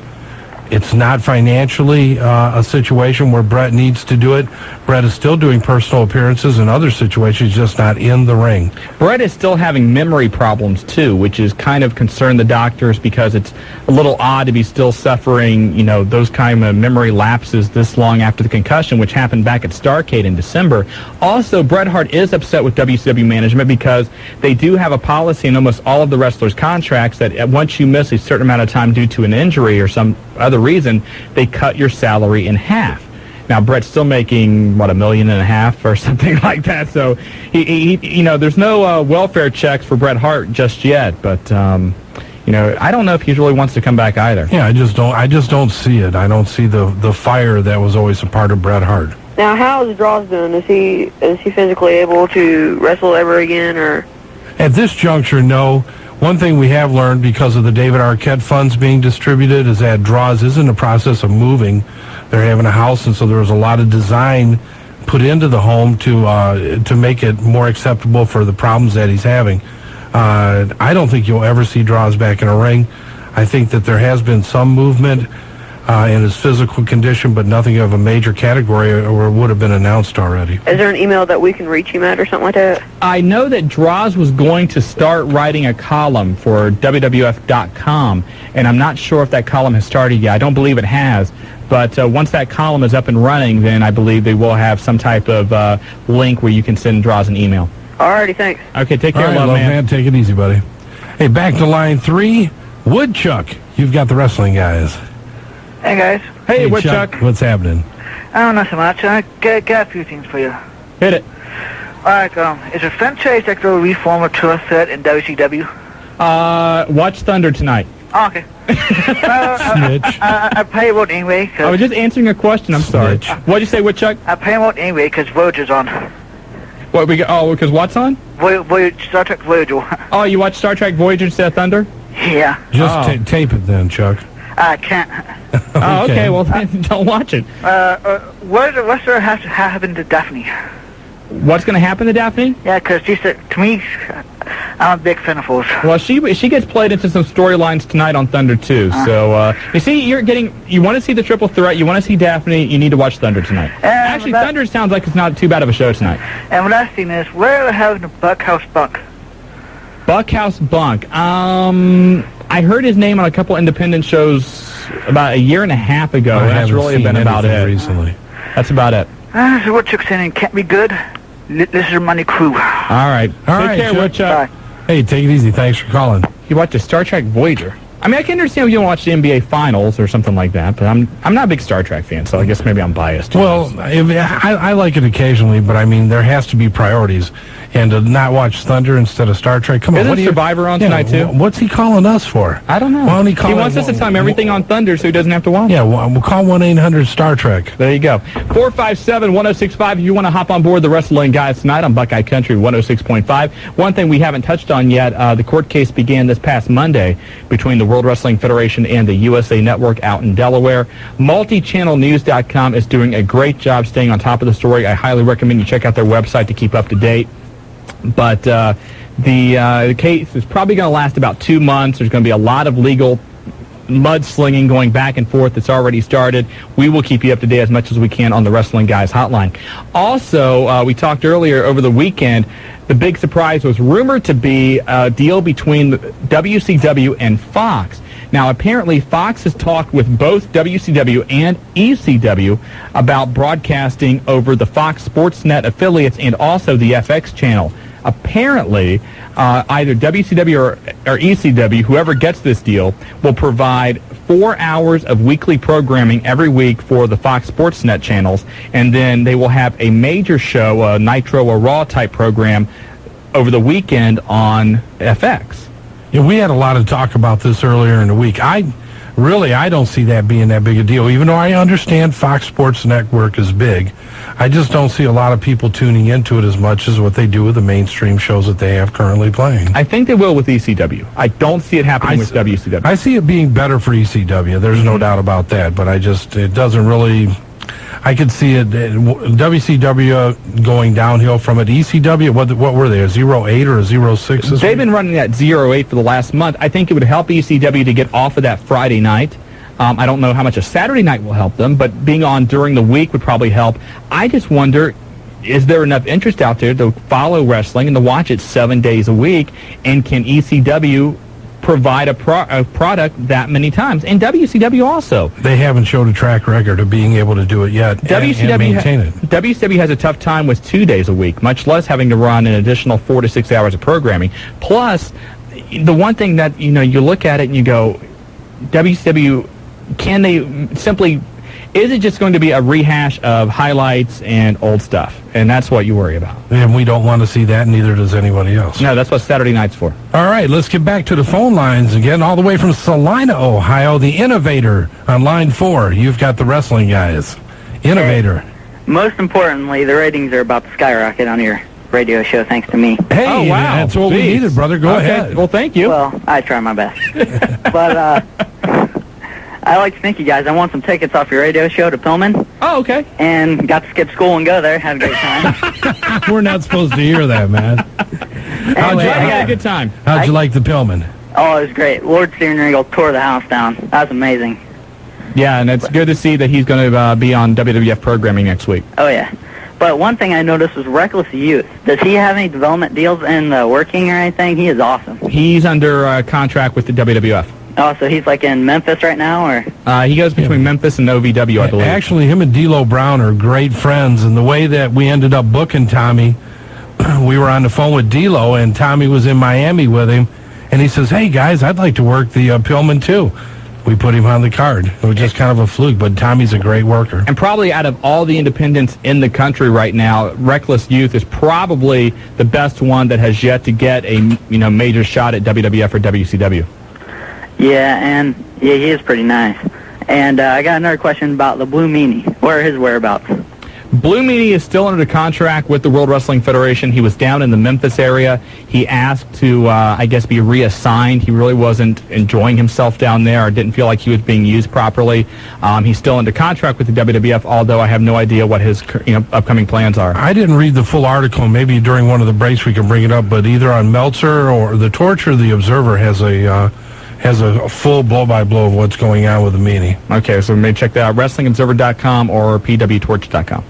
It's not financially a situation where Bret needs to do it. Bret is still doing personal appearances in other situations, just not in the ring. Bret is still having memory problems, too, which is kind of concerned the doctors because it's a little odd to be still suffering, you know, those kind of memory lapses this long after the concussion, which happened back at Starrcade in December. Also, Bret Hart is upset with WCW management because they do have a policy in almost all of the wrestlers' contracts that once you miss a certain amount of time due to an injury or some other reason, they cut your salary in half. Now, Bret's still making, $1.5 million or something like that. So, he you know, there's no welfare checks for Bret Hart just yet. But, you know, I don't know if he really wants to come back either. Yeah, I just don't see it. I don't see the fire that was always a part of Bret Hart. Now, how is Droz doing? Is he physically able to wrestle ever again, or? At this juncture, no. One thing we have learned because of the David Arquette funds being distributed is that Droz is in the process of moving. They're having a house, and so there was a lot of design put into the home to make it more acceptable for the problems that he's having. I don't think you'll ever see Droz back in a ring. I think that there has been some movement in his physical condition, but nothing of a major category or would have been announced already. Is there an email that we can reach him at or something like that? I know that Droz was going to start writing a column for WWF.com, and I'm not sure if that column has started yet. I don't believe it has, but once that column is up and running, then I believe they will have some type of link where you can send Droz an email. Alrighty, thanks. Okay, take care, All right, love man. Take it easy, buddy. Hey, back to line 3, Woodchuck. You've got the Wrestling Guys. Hey, guys. Hey, Woodchuck. What's happening? Oh, not so much. I got a few things for you. Hit it. Alright, is a franchise like the reformer tour set in WCW? Watch Thunder tonight. Oh, okay. I pay him out anyway. I was just answering a question. I'm sorry. What'd you say, Woodchuck? I pay him out anyway because Voyager's on. What we? Oh, because what's on? Star Trek Voyager. Oh, you watch Star Trek Voyager instead of Thunder? Yeah. Just tape it then, Chuck. I can't. Oh, okay. Well, then don't watch it. What's there have to happen to Daphne? What's going to happen to Daphne? Yeah, because she said to me, I'm a big fan of hers. Well, she gets played into some storylines tonight on Thunder too. So you see, you want to see the triple threat. You want to see Daphne. You need to watch Thunder tonight. Actually, Thunder sounds like it's not too bad of a show tonight. And what I've seen is where are having the Buckhouse Bunk? Buckhouse Bunk. I heard his name on a couple independent shows about a year and a half ago. That's really been about it recently. That's about it. So what Chuck's saying can't be good. This is Money Crew. All right. Take care, Woodchuck. Hey, take it easy. Thanks for calling. You watch the Star Trek Voyager. I mean, I can understand if you don't watch the NBA Finals or something like that, but I'm not a big Star Trek fan, so I guess maybe I'm biased. Well, I like it occasionally, but I mean, there has to be priorities. And to not watch Thunder instead of Star Trek, come on. Isn't Survivor on tonight, too? What's he calling us for? I don't know. Why don't he wants us to time everything on Thunder so he doesn't have to watch. Yeah, we'll call 1-800-STAR-TREK. There you go. 457-1065 if you want to hop on board the Wrestling Guys tonight on Buckeye Country 106.5. One thing we haven't touched on yet, the court case began this past Monday between the World Wrestling Federation and the USA Network out in Delaware. Multichannelnews.com is doing a great job staying on top of the story. I highly recommend you check out their website to keep up to date. But the case is probably going to last about 2 months. There's going to be a lot of legal mudslinging going back and forth that's already started. We will keep you up to date as much as we can on the Wrestling Guys hotline. Also, we talked earlier over the weekend, the big surprise was rumored to be a deal between WCW and Fox. Now, apparently, Fox has talked with both WCW and ECW about broadcasting over the Fox Sportsnet affiliates and also the FX channel. Apparently, either WCW or ECW, whoever gets this deal, will provide 4 hours of weekly programming every week for the Fox Sportsnet channels, and then they will have a major show, a Nitro or Raw type program, over the weekend on FX. Yeah, we had a lot of talk about this earlier in the week. I don't see that being that big a deal, even though I understand Fox Sports Network is big. I just don't see a lot of people tuning into it as much as what they do with the mainstream shows that they have currently playing. I think they will with ECW. I don't see it happening with WCW. I see it being better for ECW. There's no doubt about that, but it doesn't really... I could see it, WCW going downhill from it. ECW, what were they, a 0.8 or a 0.6? They've been running at 0.8 for the last month. I think it would help ECW to get off of that Friday night. I don't know how much a Saturday night will help them, but being on during the week would probably help. I just wonder, is there enough interest out there to follow wrestling and to watch it 7 days a week? And can ECW provide a product that many times? And WCW also. They haven't showed a track record of being able to do it yet and maintain it. WCW has a tough time with 2 days a week, much less having to run an additional 4 to 6 hours of programming. Plus, the one thing that, you look at it and you go, WCW, can they simply... Is it just going to be a rehash of highlights and old stuff? And that's what you worry about. And we don't want to see that, neither does anybody else. No, that's what Saturday night's for. All right, let's get back to the phone lines again, all the way from Salina, Ohio, the Innovator on line 4. You've got the Wrestling Guys. Innovator. Hey, most importantly, the ratings are about to skyrocket on your radio show, thanks to me. Hey, oh, wow. That's what we needed, brother. Go ahead. Well, thank you. Well, I try my best. But, I'd like to thank you guys. I won some tickets off your radio show to Pillman. Oh, okay. And got to skip school and go there. Had a great time. We're not supposed to hear that, man. Anyway, I had a good time. How'd you like the Pillman? Oh, it was great. Lord Steering Regal tore the house down. That was amazing. Yeah, and it's good to see that he's going to be on WWF programming next week. Oh, yeah. But one thing I noticed was Reckless Youth. Does he have any development deals in working or anything? He is awesome. He's under contract with the WWF. Oh, so he's like in Memphis right now, or? He goes between Memphis and OVW, I believe. Actually, him and D'Lo Brown are great friends, and the way that we ended up booking Tommy, we were on the phone with D'Lo, and Tommy was in Miami with him, and he says, hey, guys, I'd like to work the Pillman, too. we put him on the card. It was just kind of a fluke, but Tommy's a great worker. And probably out of all the independents in the country right now, Reckless Youth is probably the best one that has yet to get a major shot at WWF or WCW. Yeah, he is pretty nice. And I got another question about the Blue Meanie. Where are his whereabouts? Blue Meanie is still under contract with the World Wrestling Federation. He was down in the Memphis area. He asked to, be reassigned. He really wasn't enjoying himself down there or didn't feel like he was being used properly. He's still under contract with the WWF, although I have no idea what his upcoming plans are. I didn't read the full article. Maybe during one of the breaks we can bring it up, but either on Meltzer or The Torch or The Observer has a full blow-by-blow of what's going on with the Meanie. Okay, so maybe check that out, WrestlingObserver.com or PWTorch.com.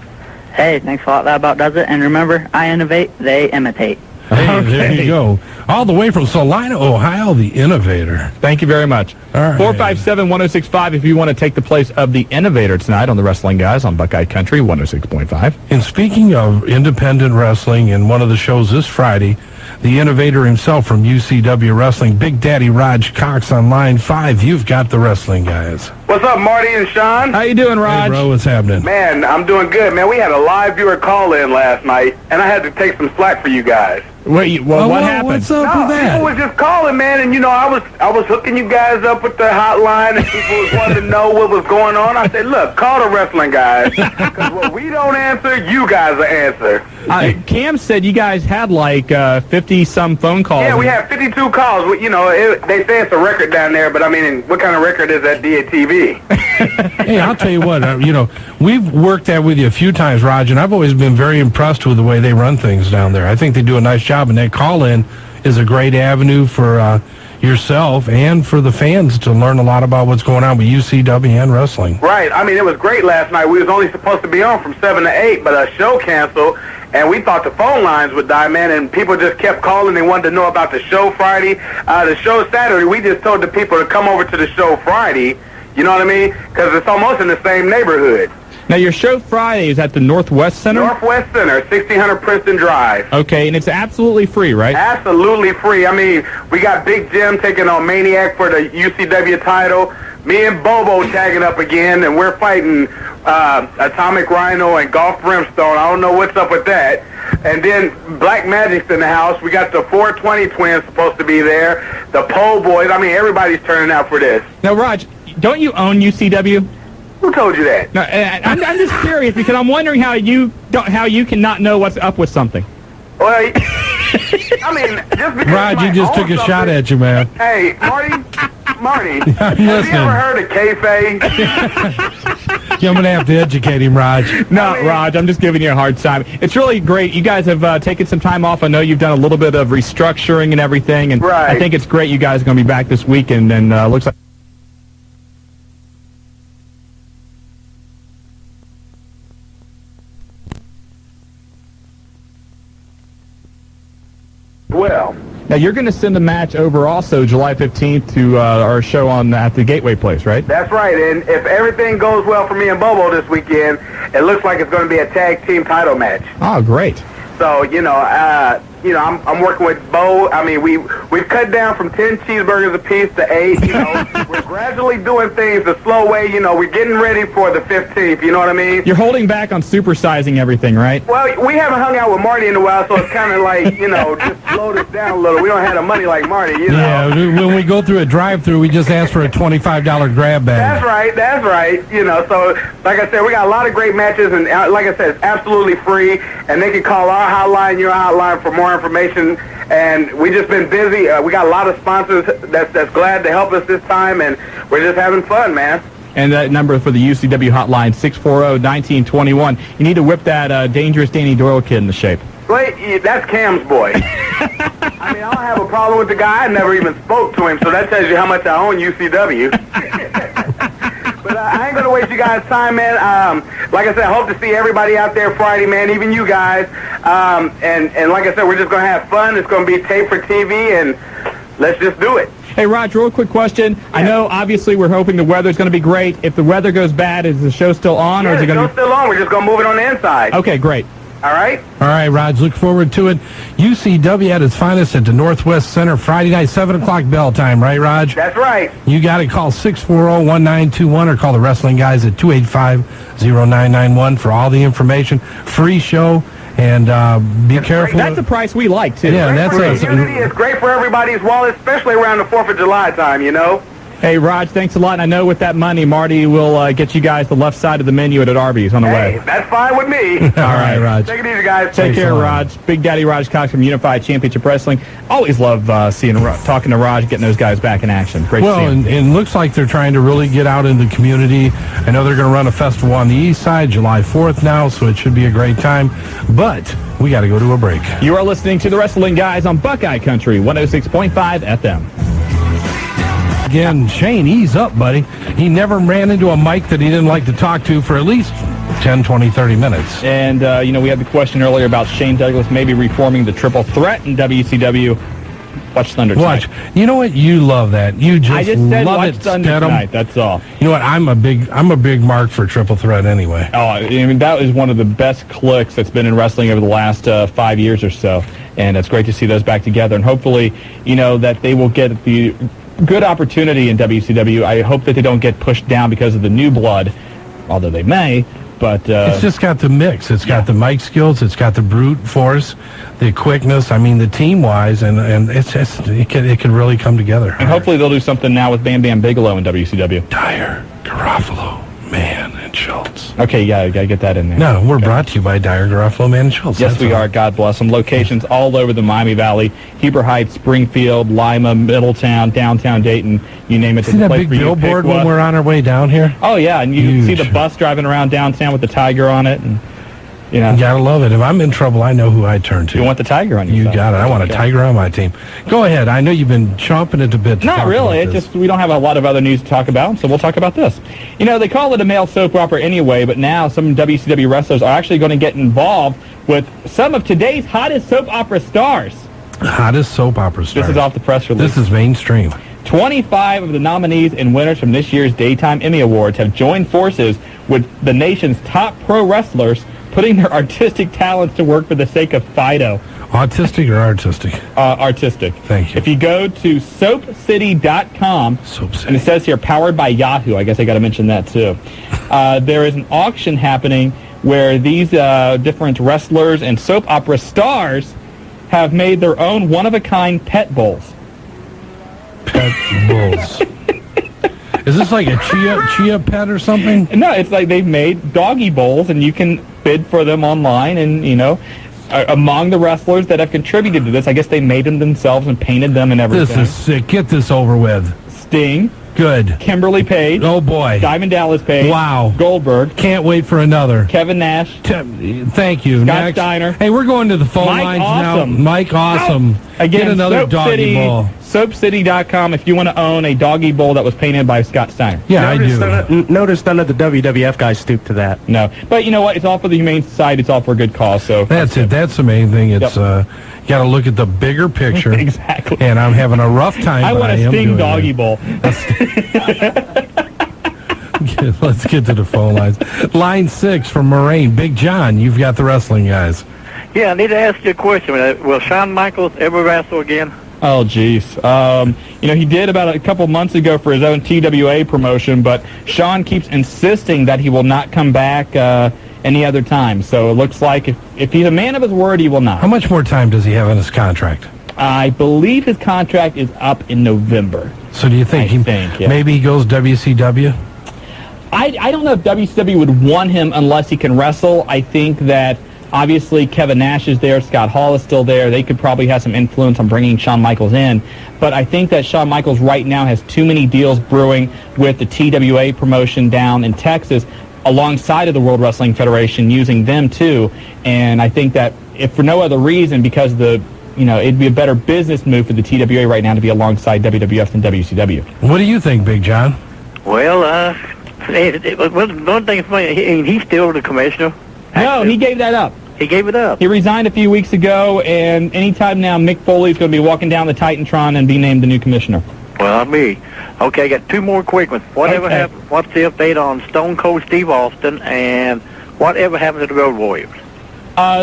Hey, thanks a lot. That about does it. And remember, I innovate, they imitate. Hey, there you go. All the way from Salina, Ohio, the Innovator. Thank you very much. All right. 457-1065 if you want to take the place of the Innovator tonight on the Wrestling Guys on Buckeye Country 106.5. And speaking of independent wrestling, in one of the shows this Friday, the Innovator himself from UCW Wrestling, Big Daddy Raj Cox on line 5. You've got the Wrestling Guys. What's up, Marty and Shawn? How you doing, Raj? Hey, bro, what's happening? Man, I'm doing good, man. We had a live viewer call in last night, and I had to take some slack for you guys. What happened? What's up with that? People was just calling, man, and I was hooking you guys up with the hotline, and people was wanting to know what was going on. I said, look, call the Wrestling Guys, because what we don't answer, you guys will answer. Cam said you guys had like 50-some phone calls. Yeah, we had 52 calls. They say it's a record down there, but I mean, what kind of record is that DATV? Hey, I'll tell you what, we've worked that with you a few times, Raj, and I've always been very impressed with the way they run things down there. I think they do a nice job, and that call-in is a great avenue for yourself and for the fans to learn a lot about what's going on with UCW and wrestling. Right. I mean, it was great last night. We was only supposed to be on from 7 to 8, but a show canceled, and we thought the phone lines would die, man, and people just kept calling. They wanted to know about the show Friday. The show Saturday, we just told the people to come over to the show Friday, you know what I mean? Because it's almost in the same neighborhood. Now, your show Friday is at the Northwest Center? Northwest Center, 1600 Princeton Drive. Okay, and it's absolutely free, right? Absolutely free. I mean, we got Big Jim taking on Maniac for the UCW title. Me and Bobo tagging up again, and we're fighting Atomic Rhino and Golf Brimstone. I don't know what's up with that. And then Black Magic's in the house. We got the 420 twins supposed to be there. The Pole Boys. I mean, everybody's turning out for this. Now, Raj, don't you own UCW? Who told you that? No, I'm just curious because I'm wondering how you can not know what's up with something. Well, I mean, just because Raj, he just took a shot at you, man. Hey, Marty, have listening. you ever heard of kayfabe? Yeah, I'm going to have to educate him, Raj. No, Raj, I'm just giving you a hard time. It's really great. You guys have taken some time off. I know you've done a little bit of restructuring and everything, and right. I think it's great you guys are going to be back this weekend, and looks like well. Now, you're going to send a match over also July 15th to our show at the Gateway Place, right? That's right, and if everything goes well for me and Bobo this weekend, it looks like it's going to be a tag team title match. Oh, great. So, I'm working with Bo. I mean, we've cut down from 10 cheeseburgers apiece to 8. We're gradually doing things the slow way. We're getting ready for the 15th. You know what I mean? You're holding back on supersizing everything, right? Well, we haven't hung out with Marty in a while, so it's kind of like, just slow this down a little. We don't have the money like Marty, Yeah, when we go through a drive-through, we just ask for a $25 grab bag. That's right. So, like I said, we got a lot of great matches, and like I said, it's absolutely free, and they can call our hotline, your hotline, for more information. And we just been busy. We got a lot of sponsors that's glad to help us this time, and we're just having fun, man. And that number for the UCW hotline, 640-1921. You need to whip that dangerous Danny Doyle kid into shape. Wait, that's Cam's boy. I mean, I don't have a problem with the guy. I never even spoke to him, so that tells you how much I own UCW. But I ain't going to waste you guys' time, man. Like I said, I hope to see everybody out there Friday, man, even you guys. And like I said, we're just going to have fun. It's going to be taped for TV, and let's just do it. Hey, Raj, real quick question. Yeah. I know, obviously, we're hoping the weather's going to be great. If the weather goes bad, is the show still on? Yeah, or is it the show's still on. We're just going to move it on the inside. Okay, great. All right? All right, Raj, look forward to it. UCW at its finest at the Northwest Center Friday night, 7 o'clock bell time, right, Raj? That's right. You got to call 640-1921 or call the Wrestling Guys at 285-0991 for all the information. Free show, and be careful. That's a price we like, too. Yeah, that's Great for the community. It's great for everybody's wallet, especially around the 4th of July time, you know? Hey, Raj, thanks a lot. And I know with that money, Marty will get you guys the left side of the menu at Arby's on the way. That's fine with me. All right, Raj. Take it easy, guys. Take care, Raj. Big Daddy Raj Cox from Unified Championship Wrestling. Always love talking to Raj, getting those guys back in action. Great to see him. And it looks like they're trying to really get out in the community. I know they're going to run a festival on the east side July 4th now, so it should be a great time. But we got to go to a break. You are listening to the Wrestling Guys on Buckeye Country, 106.5 FM. Again, Shane, ease up, buddy. He never ran into a mic that he didn't like to talk to for at least 10, 20, 30 minutes. And, we had the question earlier about Shane Douglas maybe reforming the triple threat in WCW. Watch Thunder tonight. You know what? You love that. You just I just said love watch it, Thunder Stedham. tonight. That's all. You know what? I'm a big mark for triple threat anyway. Oh, I mean, that is one of the best clicks that's been in wrestling over the last 5 years or so. And it's great to see those back together. And hopefully, that they will get the good opportunity in WCW. I hope that they don't get pushed down because of the new blood, although they may. But it's just got the mix. It's got the mic skills. It's got the brute force, the quickness. I mean, the team-wise, and it can really come together. And hopefully they'll do something now with Bam Bam Bigelow in WCW. Dyer, Garofalo, Mann, and Schultz. Okay, yeah, got to get that in there. No, we're brought to you by Dyer, Garofalo, Mann, and Schultz. Yes, we are. God bless them. Locations all over the Miami Valley. Heber Heights, Springfield, Lima, Middletown, downtown Dayton, you name it. See that big billboard when we're on our way down here? Oh, yeah, and you can see the bus driving around downtown with the tiger on it. And you gotta love it. If I'm in trouble, I know who I turn to. You want the tiger on your You side. got it. I want a tiger on my team. Go ahead. I know you've been chomping at the bit to Not talk really. about this. We don't have a lot of other news to talk about, so we'll talk about this. They call it a male soap opera anyway, but now some WCW wrestlers are actually going to get involved with some of today's hottest soap opera stars. Hottest soap opera stars. This is off the press release. This is mainstream. 25 of the nominees and winners from this year's Daytime Emmy Awards have joined forces with the nation's top pro wrestlers, putting their artistic talents to work for the sake of Fido. Autistic or artistic? Artistic. Thank you. If you go to soapcity.com, and it says here, powered by Yahoo. I guess I got to mention that, too. There is an auction happening where these different wrestlers and soap opera stars have made their own one-of-a-kind pet bowls. Pet bowls. Is this like a chia pet or something? No, it's like they've made doggy bowls, and you can bid for them online. And among the wrestlers that have contributed to this, I guess they made them themselves and painted them and everything. This is sick. Get this over with. Sting. Good. Kimberly Page. Oh boy. Diamond Dallas Page. Wow. Goldberg. Can't wait for another. Kevin Nash. Thank you. Scott Next. Steiner. Hey, we're going to the phone Mike lines Awesome. now. Mike Awesome. Again, Get another doggy bowl. Soapcity.com if you want to own a doggy bowl that was painted by Scott Steiner. Yeah, I do. Notice none of the WWF guys stooped to that. No. But you know what? It's all for the Humane Society. It's all for a good cause. So That's it. That's the main thing. It's you got to look at the bigger picture. Exactly. And I'm having a rough time. I but want a am Sting doing doggy it. bowl. Let's get to the phone lines. Line 6 from Moraine. Big John, you've got the Wrestling Guys. Yeah, I need to ask you a question. Will Shawn Michaels ever wrestle again? Oh, geez. He did about a couple months ago for his own TWA promotion, but Shawn keeps insisting that he will not come back any other time. So it looks like if he's a man of his word, he will not. How much more time does he have in his contract? I believe his contract is up in November. So do you think maybe he goes WCW? I don't know if WCW would want him unless he can wrestle. I think that obviously Kevin Nash is there. Scott Hall is still there. They could probably have some influence on bringing Shawn Michaels in. But I think that Shawn Michaels right now has too many deals brewing with the TWA promotion down in Texas alongside of the World Wrestling Federation, using them too. And I think that if for no other reason, because it'd be a better business move for the TWA right now to be alongside WWF than WCW. What do you think, Big John? Well, one thing is funny, he's still the commissioner. No, he gave that up. He gave it up. He resigned a few weeks ago, and anytime now, Mick Foley's going to be walking down the Titantron and be named the new commissioner. Well, me. Okay, I got two more quick ones. Whatever happened? What's the update on Stone Cold Steve Austin, and whatever happened to the Road Warriors?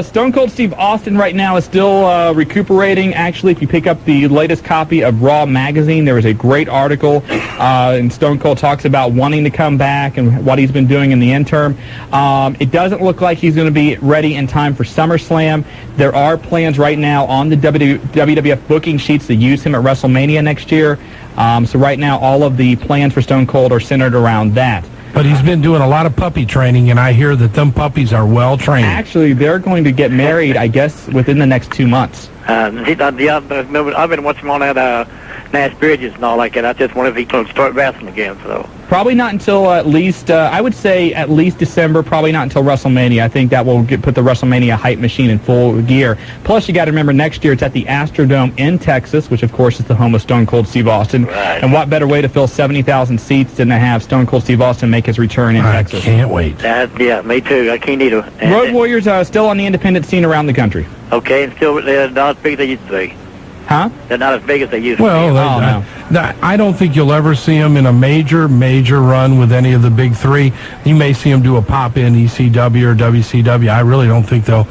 Stone Cold Steve Austin right now is still recuperating. Actually, if you pick up the latest copy of Raw magazine, there was a great article, and Stone Cold talks about wanting to come back and what he's been doing in the interim. It doesn't look like he's going to be ready in time for SummerSlam. There are plans right now on the WWF booking sheets to use him at WrestleMania next year. So right now, all of the plans for Stone Cold are centered around that. But he's been doing a lot of puppy training, and I hear that them puppies are well trained. Actually, they're going to get married, I guess, within the next 2 months. I've been watching him on that Nash Bridges and all like that. I just wonder if he can start wrestling again. So Probably not until at least, I would say at least December, probably not until WrestleMania. I think that will put the WrestleMania hype machine in full gear. Plus, you got to remember, next year it's at the Astrodome in Texas, which, of course, is the home of Stone Cold Steve Austin. Right. And what better way to fill 70,000 seats than to have Stone Cold Steve Austin make his return in Texas? I can't wait. yeah, me too. I can't either. Road Warriors are still on the independent scene around the country. Okay, and still they're not as big as they used to be. Huh? They're not as big as they used to Well, be. I don't think you'll ever see him in a major run with any of the big three. You may see him do a pop-in ECW or WCW. I really don't think they'll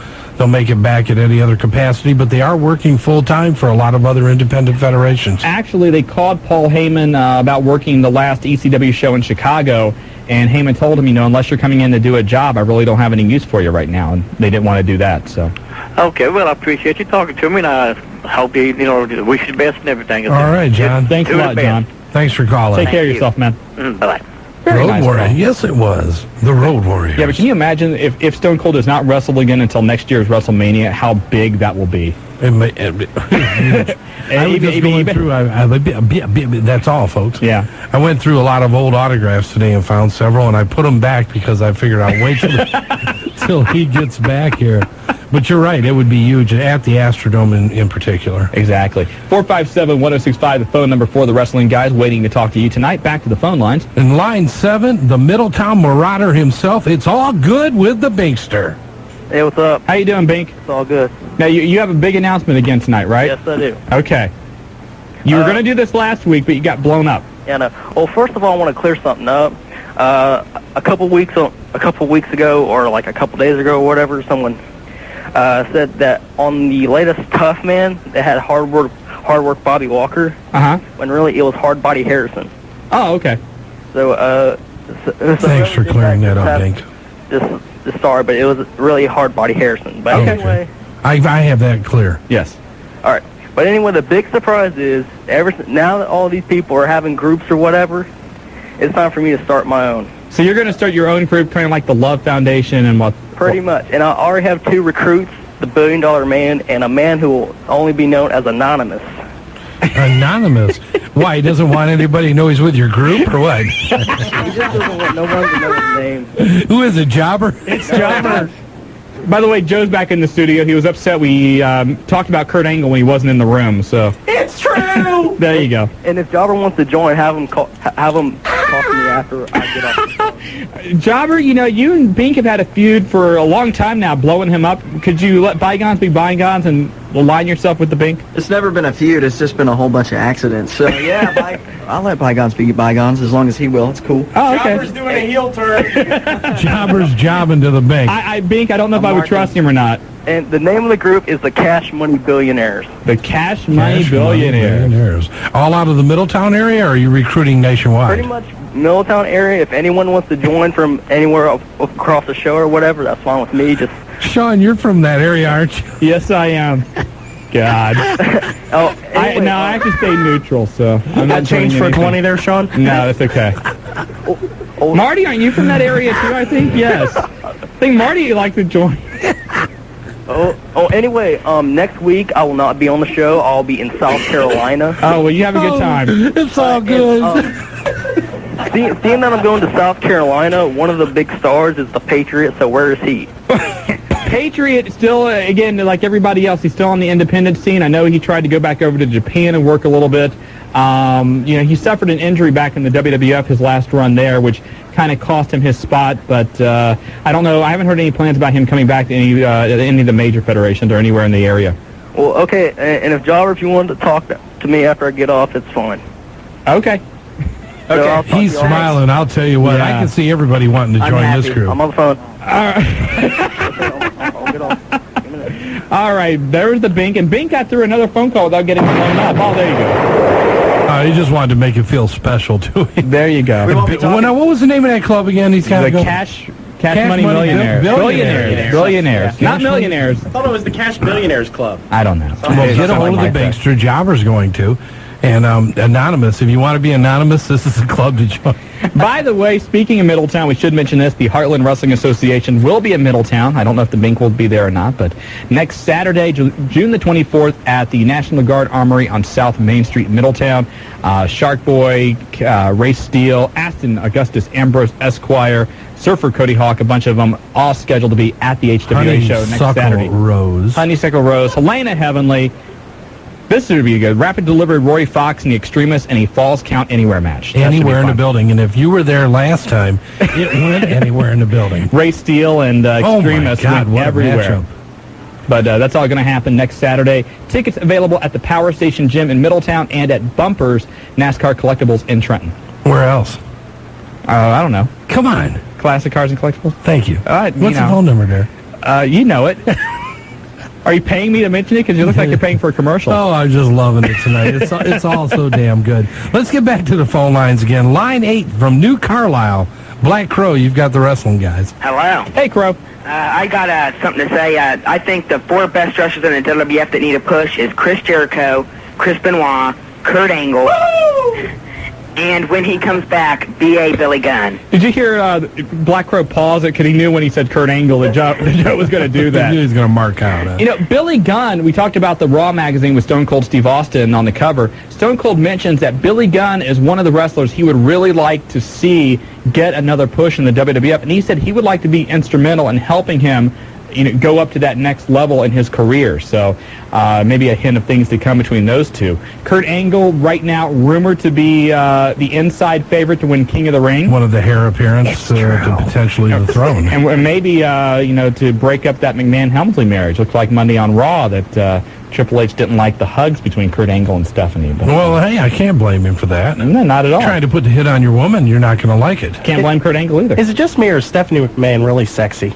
make it back at any other capacity, but they are working full-time for a lot of other independent federations. Actually, they called Paul Heyman about working the last ECW show in Chicago, and Heyman told him, unless you're coming in to do a job, I really don't have any use for you right now, and they didn't want to do that, so. Okay, well, I appreciate you talking to me, and I hope you wish you the best and everything. All right, John. Thanks a lot, John. Thanks for calling. Take care of yourself, man. Bye-bye. Very Road nice Warrior. call. Yes, it was. The Road Warrior. Yeah, but can you imagine if Stone Cold does not wrestle again until next year's WrestleMania, how big that will be? I was just going through, that's all, folks. Yeah. I went through a lot of old autographs today and found several, and I put them back because I figured I'll wait till he gets back here. But you're right, it would be huge, at the Astrodome in particular. Exactly. 457-1065, the phone number for the Wrestling Guys, waiting to talk to you tonight. Back to the phone lines. In line 7, the Middletown Marauder himself. It's all good with the Binkster. Hey, what's up? How you doing, Bink? It's all good. Now, you have a big announcement again tonight, right? Yes, I do. Okay. You were going to do this last week, but you got blown up. Yeah, no. Well, first of all, I want to clear something up. A couple weeks ago, or like a couple days ago, or whatever, someone said that on the latest Tough Man, they had hard work Bobby Walker. When really it was Hard Body Harrison. Oh, okay. So, thanks for clearing that up, Bink. The star, but it was really Hard Body Harrison. But anyway, I have that clear. Yes. All right. But anyway, the big surprise is now that all these people are having groups or whatever, it's time for me to start my own. So you're going to start your own group, kind of like the Love Foundation and what? Pretty much. And I already have 2 recruits, the $1 Billion Man and a man who will only be known as Anonymous. Anonymous? Why, he doesn't want anybody to know he's with your group, or what? He just doesn't want no one to know his name. Who is it, Jobber? It's Jobber. By the way, Joe's back in the studio. He was upset we talked about Kurt Angle when he wasn't in the room, so. It's true! There you go. And if Jobber wants to join, have him talk to me after I get off the phone. Jobber, you and Bink have had a feud for a long time now, blowing him up. Could you let bygones be bygones and align yourself with the Bink? It's never been a feud. It's just been a whole bunch of accidents. So, yeah, I'll let bygones be bygones as long as he will. It's cool. Oh, okay. Jobber's doing a heel turn. Jobber's jobbing to the Bink. Bink, I don't know if I would trust him or not. And the name of the group is the Cash Money Billionaires. The Cash Money Billionaires. All out of the Middletown area, or are you recruiting nationwide? Pretty much Middletown area. If anyone wants to join from anywhere across the show or whatever, that's fine with me. Just Shawn, you're from that area, aren't you? Yes, I am. God. Anyway, I have to stay neutral, so. I'm not change for 20 there, Shawn? No, that's okay. Marty, aren't you from that area too, I think? Yes. I think Marty would like to join. Anyway, next week I will not be on the show. I'll be in South Carolina. Oh, well, you have a good time. It's all good. Seeing that I'm going to South Carolina, one of the big stars is the Patriot, so where is he? Patriot still, again, like everybody else, he's still on the independent scene. I know he tried to go back over to Japan and work a little bit. He suffered an injury back in the WWF, his last run there, which kind of cost him his spot. But I don't know. I haven't heard any plans about him coming back to any of the major federations or anywhere in the area. Well, okay, and if Jobber, if you wanted to talk to me after I get off, it's fine. Okay. So he's smiling. I'll tell you what. I can see everybody wanting to join this group. I'm on the phone. All right. I'll get off. All right, there's the Bink, and Bink got through another phone call without getting blown up. Oh, there you go. He just wanted to make it feel special to him. There you go. What was the name of that club again? He's got the Cash Money Millionaires. Billionaires. Not millionaires. I thought it was the Cash Billionaires Club. I don't know. Well, get a hold of the Bankster. Jobber's going to. And anonymous. If you want to be anonymous, this is the club to join. By the way, speaking of Middletown, we should mention this. The Heartland Wrestling Association will be in Middletown. I don't know if the Bink will be there or not, but next Saturday, June the 24th, at the National Guard Armory on South Main Street in Middletown. Shark Boy, Ray Steele, Aston Augustus Ambrose Esquire, Surfer Cody Hawk, a bunch of them, all scheduled to be at the HWA show next Saturday. Honeysuckle Rose, Helena Heavenly. This would be good. Rapid Delivery, Roy Fox and the Extremists, and a Falls Count Anywhere match. Anywhere in the building. And if you were there last time, it went anywhere in the building. Ray Steele and Extremists went everywhere. But that's all going to happen next Saturday. Tickets available at the Power Station Gym in Middletown and at Bumpers NASCAR Collectibles in Trenton. Where else? I don't know. Come on. Classic Cars and Collectibles? Thank you. What's the phone number there? You know it. Are you paying me to mention it? Because you look like you're paying for a commercial. Oh, I'm just loving it tonight. It's all so damn good. Let's get back to the phone lines again. Line 8 from New Carlisle. Black Crow, you've got the wrestling guys. Hello. Hey, Crow. I got something to say. I think the 4 best wrestlers in the WWF that need a push is Chris Jericho, Chris Benoit, Kurt Angle, and when he comes back, B.A. Billy Gunn. Did you hear Black Crow pause it? Because he knew when he said Kurt Angle that Joe was going to do that. He knew he was going to mark out. You know, Billy Gunn, we talked about the Raw magazine with Stone Cold Steve Austin on the cover. Stone Cold mentions that Billy Gunn is one of the wrestlers he would really like to see get another push in the WWF. And he said he would like to be instrumental in helping him go up to that next level in his career. So maybe a hint of things to come between those two. Kurt Angle, right now, rumored to be the inside favorite to win King of the Ring. One of the hair appearance to potentially the throne. And maybe, to break up that McMahon-Helmsley marriage. Looked like Monday on Raw that Triple H didn't like the hugs between Kurt Angle and Stephanie. But, well, hey, I can't blame him for that. No, not at all. Trying to put the hit on your woman, you're not going to like it. Can't blame Kurt Angle either. Is it just me or is Stephanie McMahon really sexy?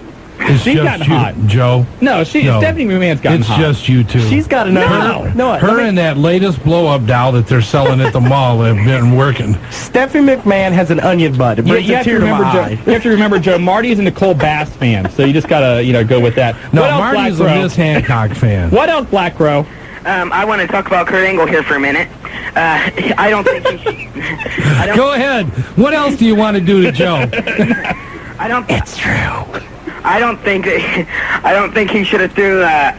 She's gotten hot. Joe. No, Stephanie McMahon's gotten hot. It's just you two. She's got enough. Her and that latest blow-up doll that they're selling at the mall have been working. Stephanie McMahon has an onion butt. It brings a tear to my eye. You have to remember, Joe, Marty's a Nicole Bass fan, so you just got to, go with that. No, Marty's a Miss Hancock fan. What else, Black Crow? I want to talk about Kurt Angle here for a minute. I don't think he should... Go ahead. What else do you want to do to Joe? It's true. I don't think he should have threw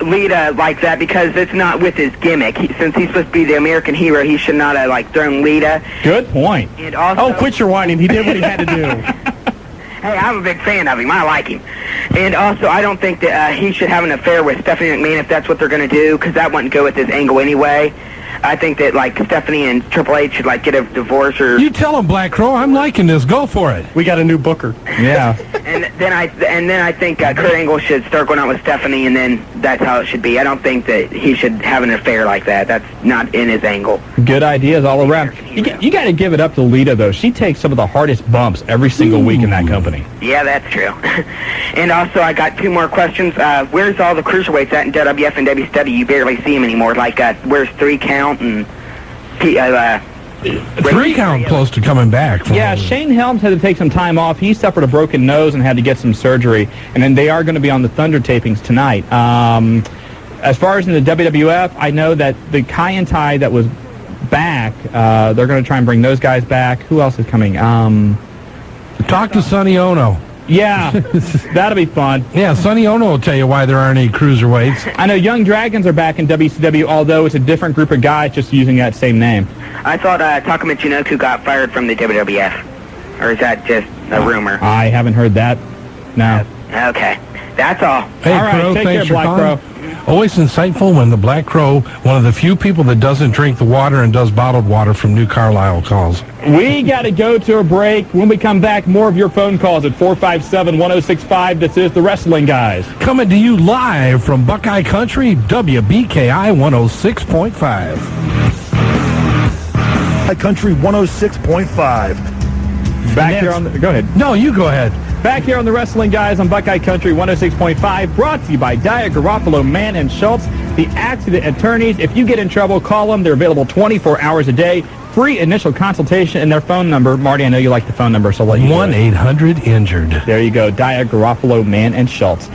Lita like that because it's not with his gimmick. Since he's supposed to be the American hero, he should not have thrown Lita. Good point. And also, quit your whining. He did what he had to do. Hey, I'm a big fan of him. I like him. And also, I don't think that he should have an affair with Stephanie McMahon if that's what they're going to do, because that wouldn't go with his angle anyway. I think that Stephanie and Triple H should get a divorce or. You tell him, Black Crow. I'm liking this. Go for it. We got a new booker. Yeah. and then I think Kurt Angle should start going out with Stephanie, and then that's how it should be. I don't think that he should have an affair like that. That's not in his angle. Good ideas all around. You got to give it up to Lita though. She takes some of the hardest bumps every single week in that company. Yeah, that's true. And also, I got 2 more questions. Where's all the cruiserweights at in WWF and WCW? You barely see them anymore. Where's 3 Count and 3 Count close to coming back. Yeah, Shane Helms had to take some time off. He suffered a broken nose and had to get some surgery. And then they are going to be on the Thunder tapings tonight. As far as in the WWF, I know that the Kai and Tai that was back, they're going to try and bring those guys back. Who else is coming? Talk to Sonny Ono. Yeah, that'll be fun. Yeah, Sonny Ono will tell you why there aren't any cruiserweights. I know Young Dragons are back in WCW, although it's a different group of guys just using that same name. I thought Taka Michinoku got fired from the WWF. Or is that just a rumor? I haven't heard that. No. Okay. That's all. Hey, all right, Crow, take thanks care, Black Crow. Always insightful when the Black Crow, one of the few people that doesn't drink the water and does bottled water from New Carlisle, calls. We got to go to a break. When we come back, more of your phone calls at 457-1065. This is the Wrestling Guys. Coming to you live from Buckeye Country, WBKI 106.5. Buckeye Country 106.5. Back here on the... Go ahead. No, you go ahead. Back here on the Wrestling Guys on Buckeye Country 106.5, brought to you by Dyer, Garofalo, Mann, and Schultz, the accident attorneys. If you get in trouble, call them. They're available 24 hours a day. Free initial consultation, and their phone number. Marty, I know you like the phone number, so I'll let you 1-800-INJURED. There you go. Dyer, Garofalo, Mann, and Schultz.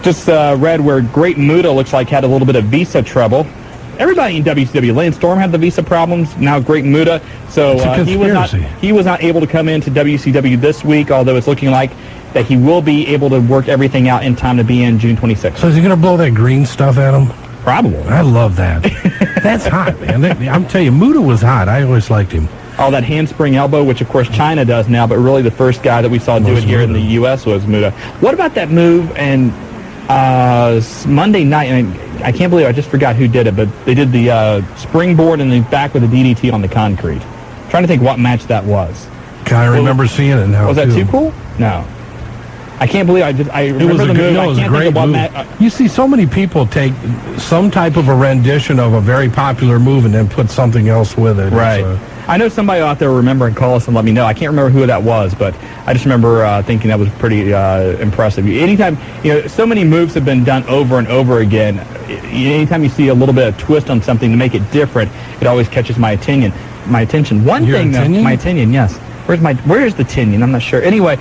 Just read where Great Muta looks like had a little bit of visa trouble. Everybody in WCW, Lance Storm had the visa problems. Now Great Muta, so he was not able to come into WCW this week. Although it's looking like that he will be able to work everything out in time to be in June 26th. So is he going to blow that green stuff at him? Probably. I love that. That's hot, man. I'm telling you, Muta was hot. I always liked him. Oh, that handspring elbow, which of course China does now, but really the first guy that we saw do it here in the U.S. was Muta. What about that move and Monday night? And I can't believe I just forgot who did it, but they did the springboard and then back with the DDT on the concrete. I'm trying to think what match that was. I remember seeing it now. Was that too cool? No. I can't believe I remember the move. No, it was a great move. You see so many people take some type of a rendition of a very popular move and then put something else with it. Right. I know somebody out there will remember and call us and let me know. I can't remember who that was, but I just remember thinking that was pretty impressive. Anytime, so many moves have been done over and over again. Anytime you see a little bit of twist on something to make it different, it always catches my attention. My attention, yes. Where's the tinion? I'm not sure. Anyway,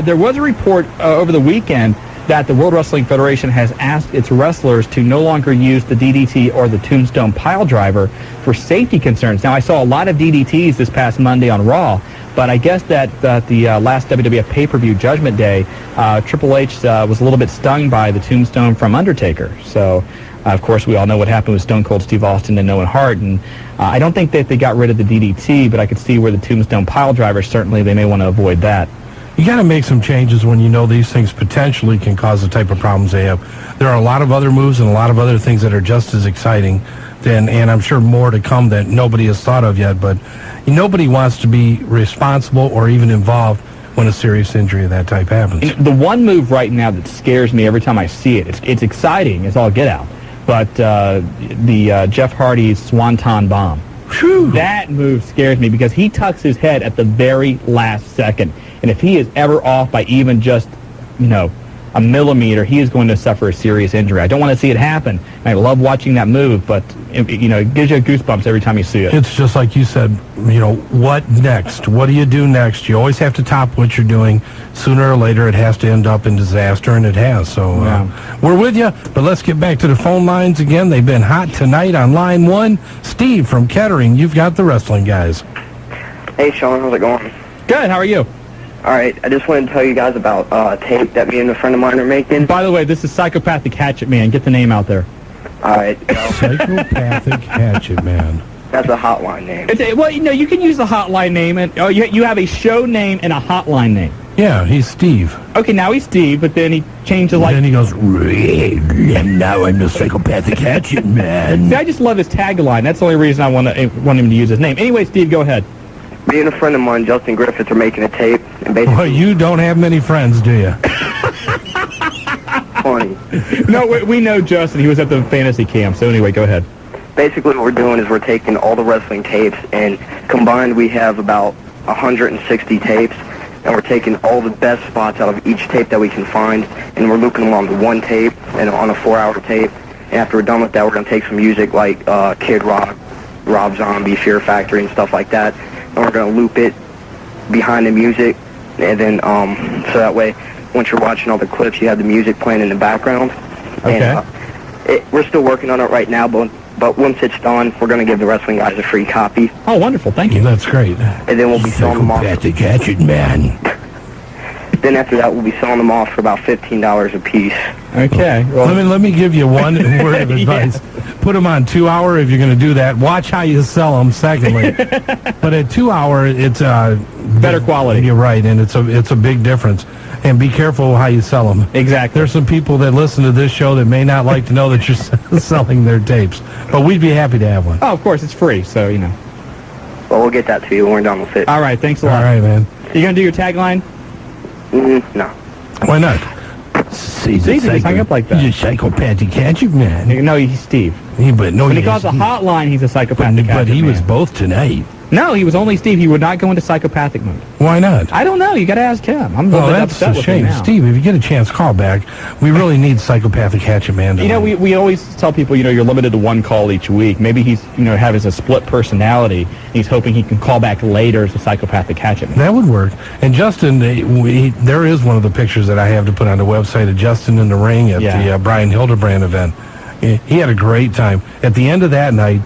there was a report over the weekend that the World Wrestling Federation has asked its wrestlers to no longer use the DDT or the Tombstone pile driver for safety concerns. Now, I saw a lot of DDTs this past Monday on Raw, but I guess that the last WWF pay-per-view Judgment Day, Triple H was a little bit stung by the Tombstone from Undertaker. So, of course, we all know what happened with Stone Cold Steve Austin and Owen Hart, and I don't think that they got rid of the DDT, but I could see where the Tombstone pile driver, certainly they may want to avoid that. You got to make some changes when you know these things potentially can cause the type of problems they have. There are a lot of other moves and a lot of other things that are just as exciting, and I'm sure more to come that nobody has thought of yet, but nobody wants to be responsible or even involved when a serious injury of that type happens. And the one move right now that scares me every time I see it, it's exciting, it's all get out, but the Jeff Hardy's Swanton Bomb. Whew. That move scares me because he tucks his head at the very last second. And if he is ever off by even just, a millimeter, he is going to suffer a serious injury. I don't want to see it happen. I love watching that move, but, it gives you goosebumps every time you see it. It's just like you said, what next? What do you do next? You always have to top what you're doing. Sooner or later, it has to end up in disaster, and it has. So we're with you, but let's get back to the phone lines again. They've been hot tonight on line one. Steve from Kettering, you've got the Wrestling Guys. Hey, Shawn, how's it going? Good, how are you? All right, I just wanted to tell you guys about tape that me and a friend of mine are making. By the way, this is Psychopathic Hatchet Man. Get the name out there. All right. Psychopathic Hatchet Man. That's a hotline name. Well, you can use the hotline name, and you have a show name and a hotline name. Yeah, he's Steve. Okay, now he's Steve, but then he changes like... And then he goes, and now I'm the Psychopathic Hatchet Man. See, I just love his tagline. That's the only reason I want him to use his name. Anyway, Steve, go ahead. Me and a friend of mine, Justin Griffith, are making a tape. And basically, well, you don't have many friends, do you? Funny. No, we know Justin. He was at the fantasy camp. So anyway, go ahead. Basically, what we're doing is we're taking all the wrestling tapes, and combined we have about 160 tapes, and we're taking all the best spots out of each tape that we can find, and we're looping them onto one tape and on a 4-hour tape. And after we're done with that, we're going to take some music like Kid Rock, Rob Zombie, Fear Factory, and stuff like that. And we're going to loop it behind the music, and then so that way, once you're watching all the clips, you have the music playing in the background. Okay. And, we're still working on it right now, but once it's done, we're going to give the Wrestling Guys a free copy. Oh, wonderful. Thank you. That's great. And then we'll be selling them off. Psychopathic Hatchet Man. Then after that, we'll be selling them off for about $15 a piece. Okay. Well, let me give you one word of advice. Put them on 2-hour if you're going to do that. Watch how you sell them, secondly. But at 2-hour, it's better quality. You're right, and it's a big difference. And be careful how you sell them. Exactly. There's some people that listen to this show that may not like to know that you're selling their tapes. But we'd be happy to have one. Oh, of course, it's free, so, Well, we'll get that to you when we're done with it. All right, thanks a lot. All right, man. You going to do your tagline? No. Why not? See, he just hung up like that. You're a Psychopathic Hatchet Man. No, he's Steve. When he calls a hotline, he's a Psychopathic Hatchet But he Man. was both tonight. No, he was only Steve. He would not go into psychopathic mode. Why not? I don't know. You got to ask him. I'm a little bit that's upset a with him shame. now. Steve, if you get a chance, call back. We really need Psychopathic Hatchet Man tonight. We always tell people, you're limited to one call each week. Maybe he's, having a split personality. He's hoping he can call back later as a Psychopathic Hatchet Man. That would work. And Justin, there is one of the pictures that I have to put on the website of Justin in the ring at the Brian Hildebrand event. He had a great time. At the end of that night,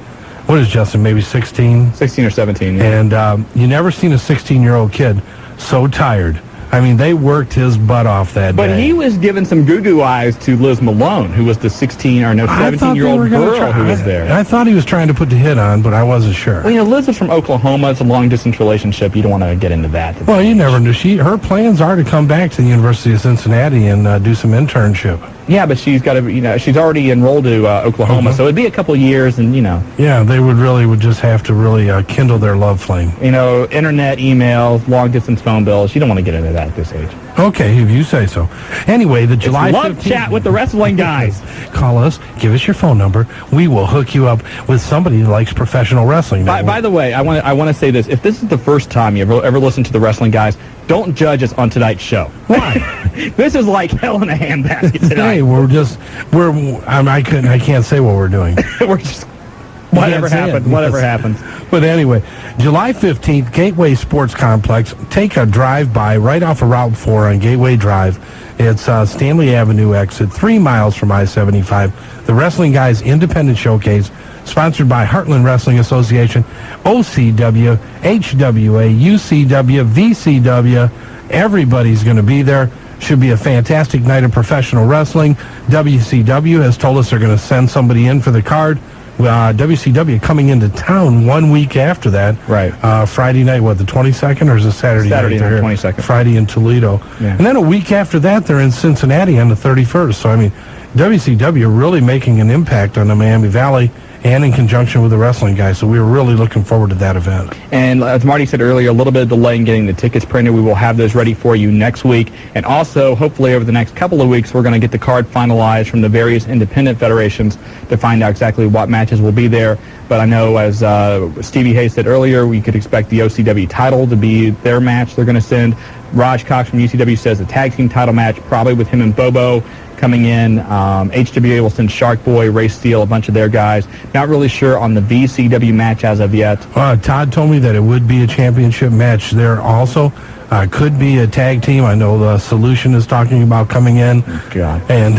what is Justin, maybe 16? 16 or 17, yeah. And you never seen a 16-year-old kid so tired. I mean, they worked his butt off that day. But he was giving some goo-goo eyes to Liz Malone, who was the 17-year-old girl who was there. I thought he was trying to put the hit on, but I wasn't sure. Well, Liz was from Oklahoma. It's a long-distance relationship. You don't want to get into that. Well, you never knew. Her plans are to come back to the University of Cincinnati and do some internship. Yeah, but she's got to, she's already enrolled to Oklahoma, so it'd be a couple of years, and Yeah, they would just have to really kindle their love flame. Internet, emails, long-distance phone bills. You don't want to get into that at this age. Okay, if you say so. Anyway, the July 15th... Love chat with the wrestling guys. Call us. Give us your phone number. We will hook you up with somebody who likes professional wrestling. By the way, I want to say this. If this is the first time you've ever listened to the wrestling guys, don't judge us on tonight's show. Why? This is like hell in a handbasket tonight. Hey, I can't say what we're doing. We're just... Whatever happens. But anyway, July 15th, Gateway Sports Complex. Take a drive-by right off of Route 4 on Gateway Drive. It's Stanley Avenue exit, 3 miles from I-75. The Wrestling Guys Independent Showcase, sponsored by Heartland Wrestling Association, OCW, HWA, UCW, VCW. Everybody's going to be there. Should be a fantastic night of professional wrestling. WCW has told us they're going to send somebody in for the card. WCW coming into town 1 week after that. Right. Friday night, the 22nd, or is it Saturday night? Saturday night, 22nd. Friday in Toledo. Yeah. And then a week after that, they're in Cincinnati on the 31st. So, WCW really making an impact on the Miami Valley and in conjunction with the wrestling guys. So we were really looking forward to that event. And as Marty said earlier, a little bit of delay in getting the tickets printed. We will have those ready for you next week. And also, hopefully over the next couple of weeks, we're going to get the card finalized from the various independent federations to find out exactly what matches will be there. But I know, as Stevie Hayes said earlier, we could expect the OCW title to be their match they're going to send. Raj Cox from UCW says a tag team title match, probably with him and Bobo coming in. HWA will send Shark Boy, Ray Steele, a bunch of their guys. Not really sure on the VCW match as of yet. Todd told me that it would be a championship match there also. Could be a tag team. I know the Solution is talking about coming in. God. And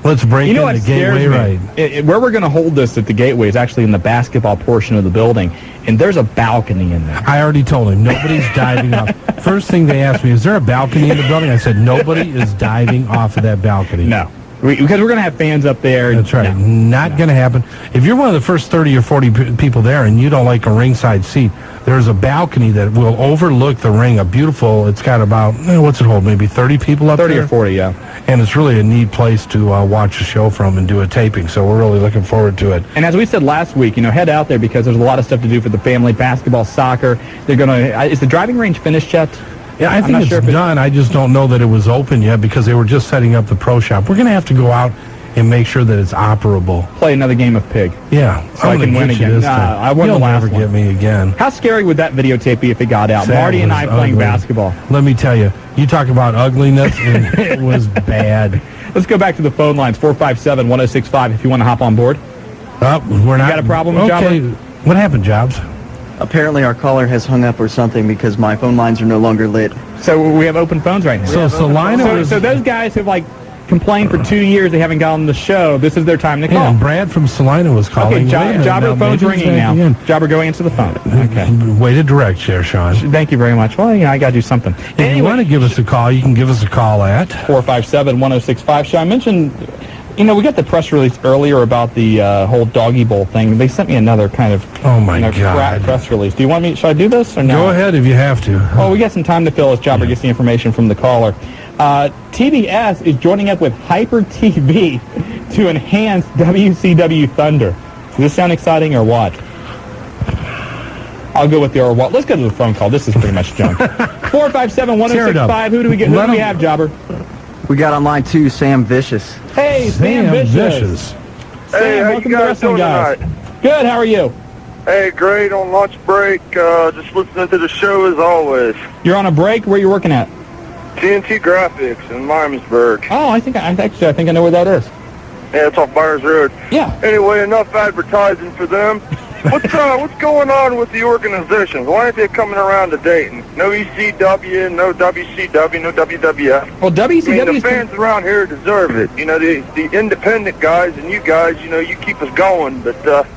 let's break in the Gateway right. Where we're going to hold this at the Gateway is actually in the basketball portion of the building. And there's a balcony in there. I already told him, nobody's diving off. First thing they asked me, is there a balcony in the building? I said, nobody is diving off of that balcony. No. Because we're going to have fans up there. That's right. Not going to happen. If you're one of the first 30 or 40 people there and you don't like a ringside seat, there's a balcony that will overlook the ring. It's got about, what's it hold, maybe 30 people up there? 30 or 40, yeah. And it's really a neat place to watch a show from and do a taping. So we're really looking forward to it. And as we said last week, head out there because there's a lot of stuff to do for the family, basketball, soccer. They're going to, is the driving range finished yet? Yeah, I think it's done. I just don't know that it was open yet because they were just setting up the pro shop. We're going to have to go out and make sure that it's operable. Play another game of Pig. Yeah. So I can win again. I won the last one. You'll never get me again. How scary would that videotape be if it got out? Marty and I playing basketball. Let me tell you, you talk about ugliness, and it was bad. Let's go back to the phone lines, 457-1065, if you want to hop on board. We're not. You got a problem with Jobber? Okay. What happened, Jobs? Apparently our caller has hung up or something because my phone lines are no longer lit. So we have open phones right now. So Salina so those guys have complained for 2 years they haven't gotten on the show. This is their time to call. Yeah, Brad from Salina was calling. Okay, Jobber, phone's ringing now. Jobber, go answer the phone. Okay. Way to direct there, Shawn. Thank you very much. Well, I got to do something. If you want to give us a call, you can give us a call at 457-1065. Shawn, I mentioned, we got the press release earlier about the whole doggy bowl thing. They sent me another kind of God press release. Do you want me? Should I do this or no? Go ahead if you have to. Oh, we got some time to fill as Jobber gets the information from the caller. TBS is joining up with Hyper TV to enhance WCW Thunder. Does this sound exciting or what? I'll go with the or what. Let's go to the phone call. This is pretty much junk. 457-1065. Who do we have, Jobber? We got on line 2, Sam Vicious. Hey, Sam Vicious. Hey, Sam, how welcome you guys to the Wrestling doing Guys. tonight? Good, how are you? Hey, great on lunch break. Just listening to the show as always. You're on a break? Where are you working at? TNT Graphics in Miamisburg. Oh, I think I know where that is. Yeah, it's off Byers Road. Yeah. Anyway, enough advertising for them. What's going on with the organizations? Why aren't they coming around to Dayton? No ECW, no WCW, no WWF. Well, WCW. I mean, the fans around here deserve it. You know, the independent guys and you guys, you know, you keep us going, but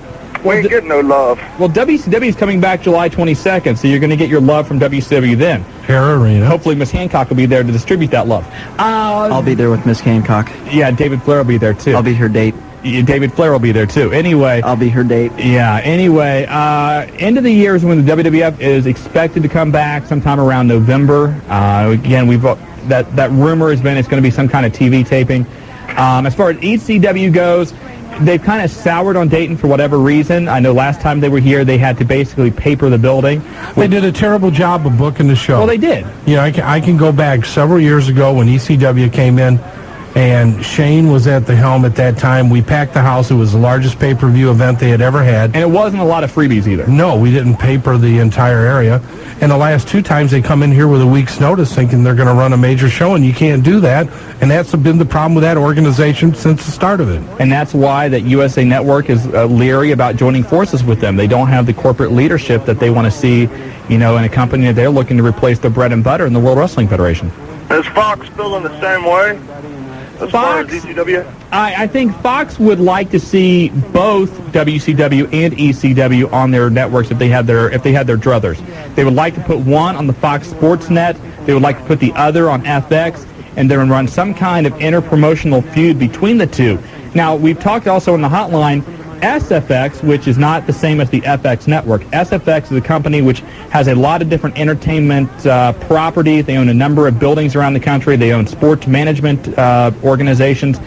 we ain't getting no love. Well, WCW is coming back July 22nd, so you're going to get your love from WCW then. Hair Arena. Hopefully Miss Hancock will be there to distribute that love. I'll be there with Miss Hancock. Yeah, David Flair will be there too. I'll be her date. David Flair will be there too. Anyway, I'll be her date. Yeah. Anyway, end of the year is when the WWF is expected to come back sometime around November. Again, that rumor has been it's going to be some kind of TV taping. As far as ECW goes, they've kind of soured on Dayton for whatever reason. I know last time they were here, they had to basically paper the building. They did a terrible job of booking the show. Well, they did. Yeah, I can go back several years ago when ECW came in, and Shane was at the helm at that time. We packed the house. It was the largest pay-per-view event they had ever had. And it wasn't a lot of freebies either. No, we didn't paper the entire area. And the last two times they come in here with a week's notice thinking they're going to run a major show, and you can't do that. And that's been the problem with that organization since the start of it. And that's why that USA Network is leery about joining forces with them. They don't have the corporate leadership that they want to see, you know, in a company that they're looking to replace their bread and butter in the World Wrestling Federation. Is Fox feeling the same way? As far as ECW? I think Fox would like to see both WCW and ECW on their networks if they had their druthers. They would like to put one on the Fox Sports Net. They would like to put the other on FX, and then run some kind of inter-promotional feud between the two. Now, we've talked also in the hotline, SFX, which is not the same as the FX network. SFX is a company which has a lot of different entertainment properties. They own a number of buildings around the country. They own sports management organizations.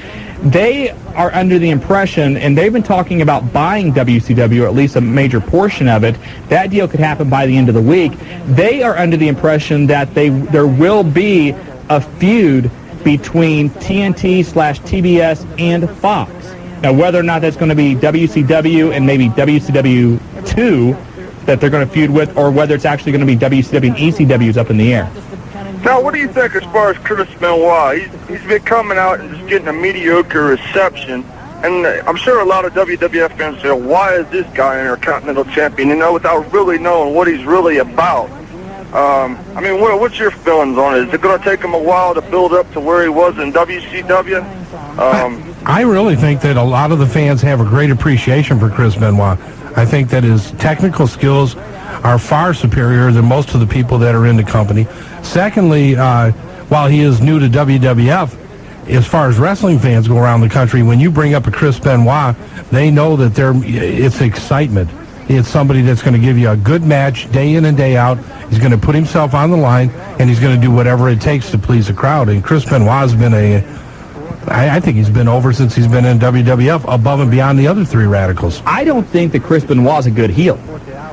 They are under the impression, and they've been talking about buying WCW, or at least a major portion of it. That deal could happen by the end of the week. They are under the impression that there will be a feud between TNT/TBS and Fox. Now, whether or not that's going to be WCW and maybe WCW 2 that they're going to feud with, or whether it's actually going to be WCW and ECW is up in the air. Now, what do you think as far as Chris Benoit? He's been coming out and just getting a mediocre reception. And I'm sure a lot of WWF fans say, why is this guy Intercontinental Champion, you know, without really knowing what he's really about? I mean, what's your feelings on it? Is it going to take him a while to build up to where he was in WCW? I really think that a lot of the fans have a great appreciation for Chris Benoit. I think that his technical skills are far superior than most of the people that are in the company. Secondly, while he is new to WWF, as far as wrestling fans go around the country, when you bring up a Chris Benoit, they know that it's excitement. It's somebody that's going to give you a good match day in and day out. He's going to put himself on the line, and he's going to do whatever it takes to please the crowd. And Chris Benoit's been I think he's been over since he's been in WWF, above and beyond the other three radicals. I don't think that Chris Benoit's a good heel.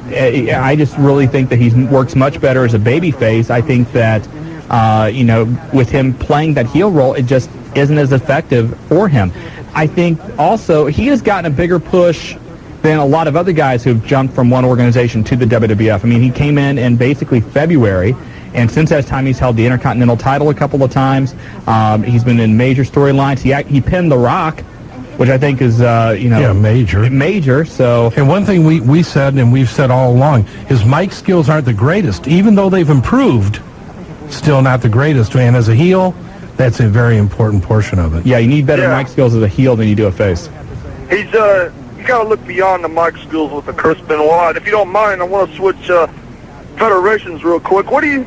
I just really think that he works much better as a babyface. I think that, with him playing that heel role, it just isn't as effective for him. I think also he has gotten a bigger push than a lot of other guys who've jumped from one organization to the WWF. I mean, he came in basically February, and since that time he's held the Intercontinental title a couple of times. He's been in major storylines. He pinned The Rock, which I think is, major. Major, so... And one thing we said, and we've said all along, his mic skills aren't the greatest. Even though they've improved, still not the greatest. And as a heel, that's a very important portion of it. Yeah, you need better mic skills as a heel than you do a face. He's, you got to look beyond the mic skills with the Chris Benoit. If you don't mind, I want to switch federations real quick. How do you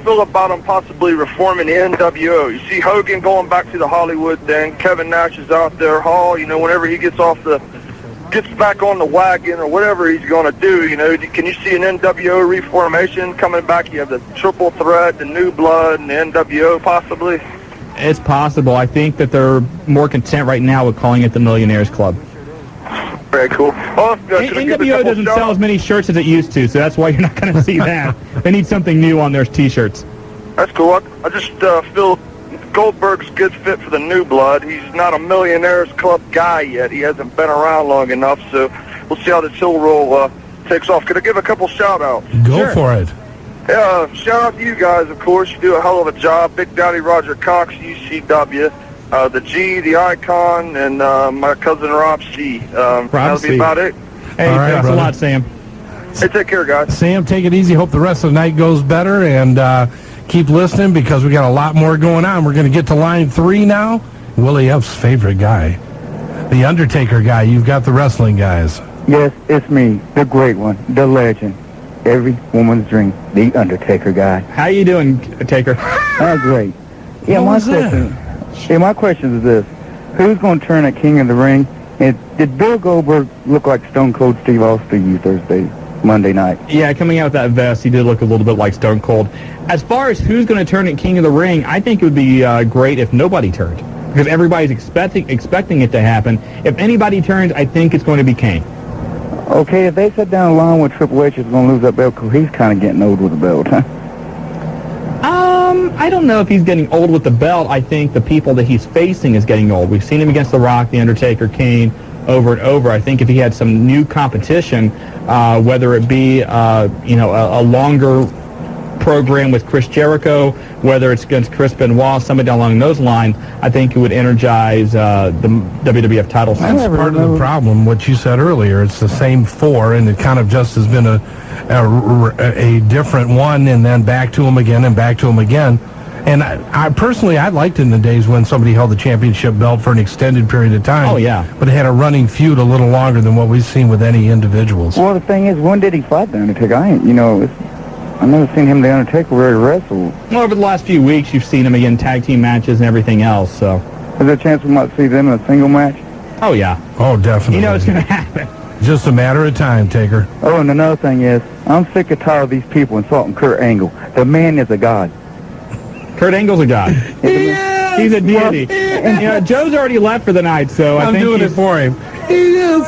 feel about him possibly reforming the NWO? You see Hogan going back to the Hollywood thing. Kevin Nash is out there. Hall, whenever he gets back on the wagon or whatever he's going to do, can you see an NWO reformation coming back? You have the Triple Threat, the New Blood, and the NWO possibly? It's possible. I think that they're more content right now with calling it the Millionaires Club. Very cool. NWO doesn't sell as many shirts as it used to, so that's why you're not going to see that. They need something new on their T-shirts. That's cool. I just feel Goldberg's a good fit for the New Blood. He's not a Millionaires Club guy yet. He hasn't been around long enough, so we'll see how the chill roll takes off. Could I give a couple shout-outs? Go for it. Yeah, shout out to you guys, of course. You do a hell of a job. Big Daddy Roger Cox, UCW, the G, the Icon, and my cousin Rob C. That'll be about it. Hey, All right, thanks a brother. lot, Sam. Hey, take care, guys. Sam, take it easy. Hope the rest of the night goes better, and keep listening because we got a lot more going on. We're going to get to line 3 now. Willie F's favorite guy, the Undertaker guy. You've got the wrestling guys. Yes, it's me, the great one, the legend. Every woman's dream, the Undertaker guy. How you doing, Taker? Great. Yeah, What was that? my question is this. Who's going to turn at King of the Ring? And did Bill Goldberg look like Stone Cold Steve Austin to you Monday night? Yeah, coming out with that vest, he did look a little bit like Stone Cold. As far as who's going to turn at King of the Ring, I think it would be great if nobody turned, because everybody's expecting it to happen. If anybody turns, I think it's going to be Kane. Okay, if they sit down the line with Triple H is going to lose that belt, because he's kind of getting old with the belt, huh? I don't know if he's getting old with the belt. I think the people that he's facing is getting old. We've seen him against The Rock, The Undertaker, Kane, over and over. I think if he had some new competition, whether it be a longer program with Chris Jericho, whether it's against Chris Benoit, somebody along those lines, I think it would energize the WWF title. That's part of the problem, what you said earlier. It's the same 4, and it kind of just has been a different one, and then back to him again and back to him again. And I personally, I liked it in the days when somebody held the championship belt for an extended period of time. Oh, yeah. But it had a running feud a little longer than what we've seen with any individuals. Well, the thing is, when did he fight the Undertaker? I've never seen him, the Undertaker, really wrestle. Well, over the last few weeks, you've seen him again tag team matches and everything else. So, is there a chance we might see them in a single match? Oh yeah. Oh, definitely. You know it's going to happen. Just a matter of time, Taker. Oh, and another thing is, I'm sick and tired of these people insulting Kurt Angle. The man is a god. Kurt Angle's a god. He's a deity. And Joe's already left for the night, so I I'm think doing it for him. He is.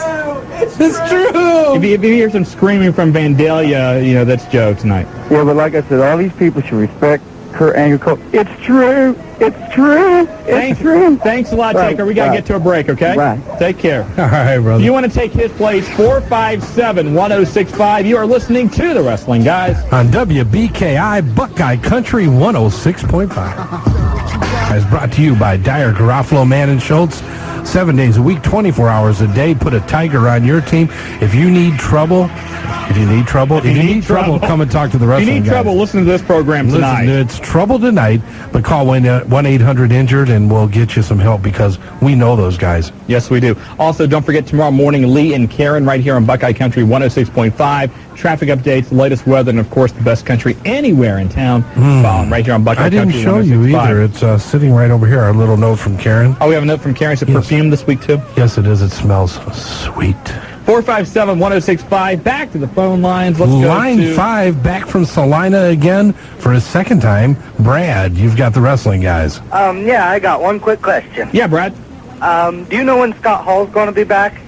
It's true. If you hear some screaming from Vandalia, that's Joe tonight. Yeah, but like I said, all these people should respect Kurt Angle. It's true. It's true. It's true. Thanks a lot, Taker. We got to get to a break, okay? Right. Take care. All right, brother. If you want to take his place, 457-1065. You are listening to The Wrestling Guys on WBKI Buckeye Country 106.5. Is brought to you by Dyer, Garofalo, Mann, and Schultz. 7 days a week, 24 hours a day. Put a Tiger on your team. If you need trouble, come and talk to the Wrestling Guys. If you need trouble, listen to this program tonight. Listen, it's trouble tonight, but call 1-800-INJURED, and we'll get you some help because we know those guys. Yes, we do. Also, don't forget tomorrow morning, Lee and Karen right here on Buckeye Country 106.5. Traffic updates, the latest weather, and, of course, the best country anywhere in town. Right here on Buckeye Country 106.5. I didn't show you either. It's sitting right over here, our little note from Karen. Oh, we have a note from Karen. It's a perfume this week, too? Yes, it is. It smells sweet. 457-1065. Back to the phone lines. Let's Line 5, back from Salina again for a second time. Brad, you've got the Wrestling Guys. Yeah, I got one quick question. Yeah, Brad. Do you know when Scott Hall's going to be back?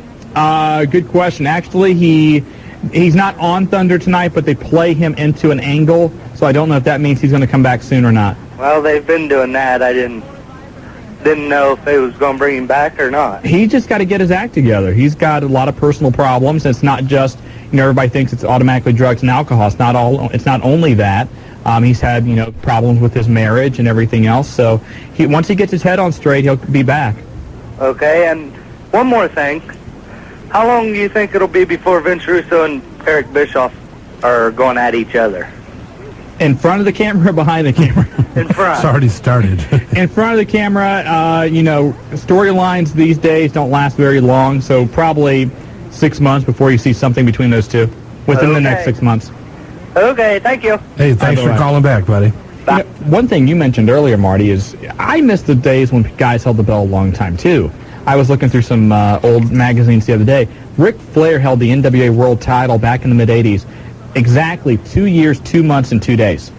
Good question. Actually, he's not on Thunder tonight, but they play him into an angle, so I don't know if that means he's going to come back soon or not. Well, they've been doing that. I didn't know if they was going to bring him back or not. He's just got to get his act together. He's got a lot of personal problems. It's not just, everybody thinks it's automatically drugs and alcohol. It's not only that. He's had, problems with his marriage and everything else. So once he gets his head on straight, he'll be back. Okay, and one more thing. How long do you think it'll be before Vince Russo and Eric Bischoff are going at each other? In front of the camera or behind the camera? In front. It's already started. In front of the camera, storylines these days don't last very long, so probably 6 months before you see something between those two, within the next 6 months. Okay, thank you. Hey, thanks for calling back, buddy. One thing you mentioned earlier, Marty, is I miss the days when guys held the belt a long time, too. I was looking through some old magazines the other day. Ric Flair held the NWA World title back in the mid-'80s. Exactly 2 years, 2 months, and 2 days.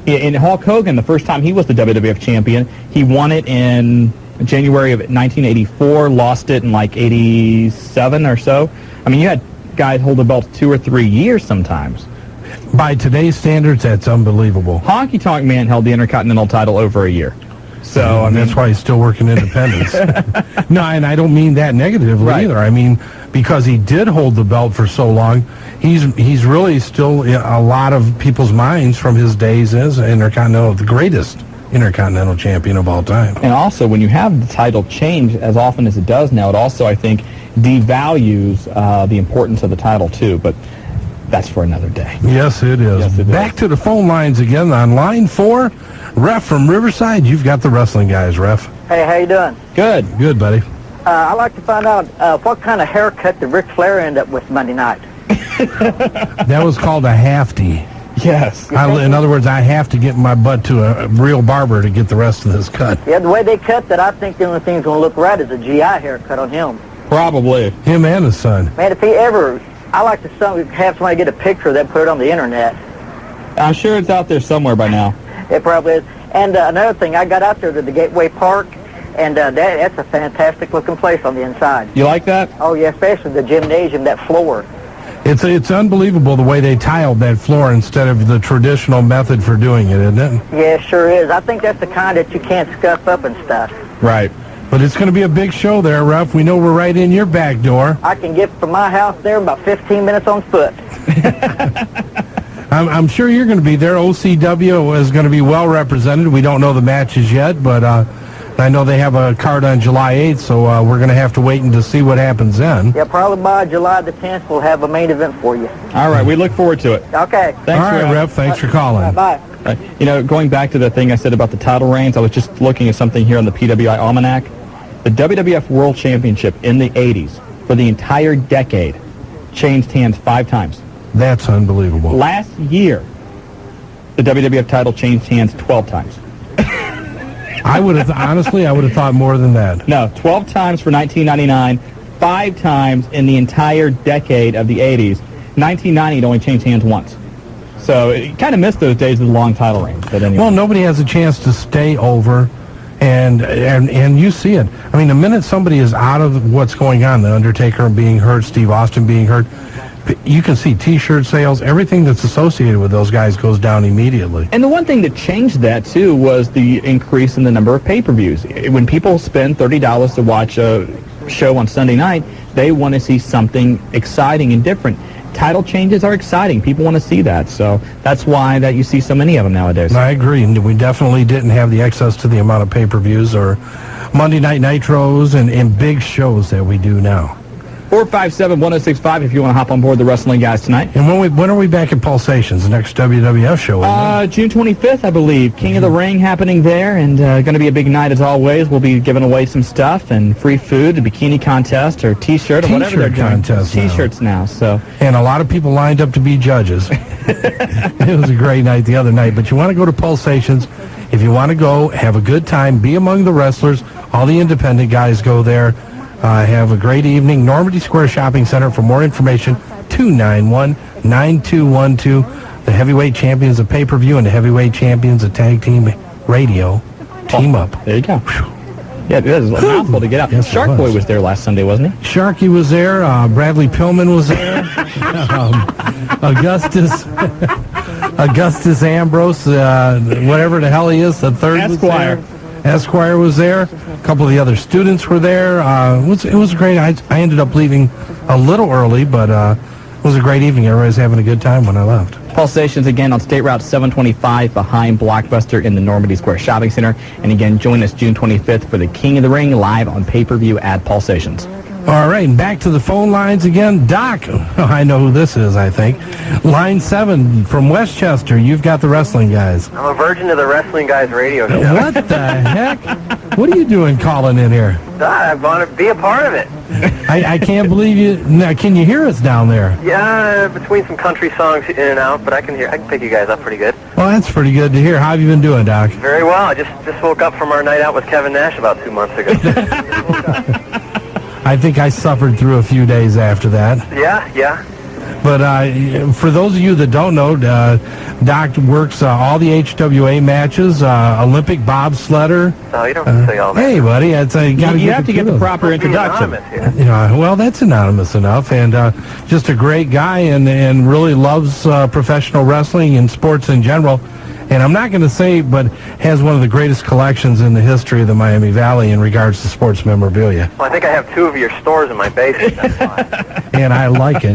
In Hulk Hogan, the first time he was the WWF champion, he won it in January of 1984, lost it in like 87 or so. I mean, you had guys hold the belt 2 or 3 years sometimes. By today's standards, that's unbelievable. Honky Tonk Man held the Intercontinental title over a year. So I mean, that's why he's still working independence. No, and I don't mean that negatively either. I mean, because he did hold the belt for so long, he's really still in a lot of people's minds from his days as the greatest Intercontinental Champion of all time. And also, when you have the title change as often as it does now, it also, I think, devalues the importance of the title, too. But that's for another day. Yes, it is. Yes, it Back is. to the phone lines again on line 4. Ref from Riverside, you've got the wrestling guys, Ref. Hey, how you doing? Good. Good, buddy. I'd like to find out what kind of haircut did Ric Flair end up with Monday night? That was called a hafty. Yes. In other words, I have to get my butt to a real barber to get the rest of this cut. Yeah, the way they cut that, I think the only thing that's going to look right is a GI haircut on him. Probably. Him and his son. Man, if he ever... I like to have somebody get a picture of that and put it on the internet. I'm sure it's out there somewhere by now. It probably is. And another thing, I got out there to the Gateway Park, and that's a fantastic-looking place on the inside. You like that? Oh, yeah, especially the gymnasium, that floor. It's unbelievable the way they tiled that floor instead of the traditional method for doing it, isn't it? Yeah, it sure is. I think that's the kind that you can't scuff up and stuff. Right. But it's going to be a big show there, Ref. We know we're right in your back door. I can get from my house there about 15 minutes on foot. I'm sure you're going to be there. OCW is going to be well represented. We don't know the matches yet, but I know they have a card on July 8th, so we're going to have to wait to see what happens then. Yeah, probably by July the 10th we'll have a main event for you. All right, we look forward to it. Okay. Thanks, all right, Ref. Thanks for calling. Bye. Going back to the thing I said about the title reigns, I was just looking at something here on the PWI Almanac. The WWF World Championship in the 80s, for the entire decade, changed hands 5 times. That's unbelievable. Last year, the WWF title changed hands 12 times. I would have thought more than that. No, 12 times for 1999, 5 times in the entire decade of the 80s. 1990, it only changed hands once. So it kind of missed those days of the long title reigns. But anyway. Well, nobody has a chance to stay over, and you see it. I mean, the minute somebody is out of what's going on, The Undertaker being hurt, Steve Austin being hurt, you can see T-shirt sales, everything that's associated with those guys goes down immediately. And the one thing that changed that, too, was the increase in the number of pay-per-views. When people spend $30 to watch a show on Sunday night, they want to see something exciting and different. Title changes are exciting. People want to see that. So that's why that you see so many of them nowadays. I agree. We definitely didn't have the access to the amount of pay-per-views or Monday Night Nitros and big shows that we do now. 457-1065 if you want to hop on board the Wrestling Guys tonight. And when are we back at Pulsations, the next WWF show? June 25th, I believe. King of the Ring happening there, and going to be a big night as always. We'll be giving away some stuff and free food, a bikini contest or T-shirt or whatever they're doing. T-shirts now. So. And a lot of people lined up to be judges. It was a great night the other night. But you want to go to Pulsations. If you want to go, have a good time, be among the wrestlers. All the independent guys go there. Have a great evening. Normandy Square Shopping Center. For more information, 291-9212. The heavyweight champions of pay-per-view and the heavyweight champions of tag team radio team up. There you go. Yeah, it was a mouthful to get out. Yes, Shark Boy was there last Sunday, wasn't he? Sharky was there. Bradley Pillman was there. Augustus Ambrose, whatever the hell he is, the third Esquire. Esquire was there. A couple of the other students were there. It was great. I ended up leaving a little early, but it was a great evening. Everybody was having a good time when I left. Pulsations again on State Route 725 behind Blockbuster in the Normandy Square Shopping Center. And again, join us June 25th for the King of the Ring live on pay-per-view at Pulsations. All right, and back to the phone lines again. Doc, I know who this is, I think. Line 7 from Westchester. You've got the Wrestling Guys. I'm a virgin of the Wrestling Guys radio show. What the heck? What are you doing calling in here? I want to be a part of it. I can't believe you. Now, can you hear us down there? Yeah, between some country songs in and out, but I can pick you guys up pretty good. Well, that's pretty good to hear. How have you been doing, Doc? Very well. I just woke up from our night out with Kevin Nash about 2 months ago. I think I suffered through a few days after that. Yeah. But for those of you that don't know, Doc works all the HWA matches, Olympic bobsledder. No, you don't have to say all that. Hey, buddy, you have to get the proper introduction. Well, that's anonymous enough, and just a great guy, and really loves professional wrestling and sports in general. And I'm not going to say, but has one of the greatest collections in the history of the Miami Valley in regards to sports memorabilia. Well, I think I have 2 of your stores in my basement. That's why. And I like it.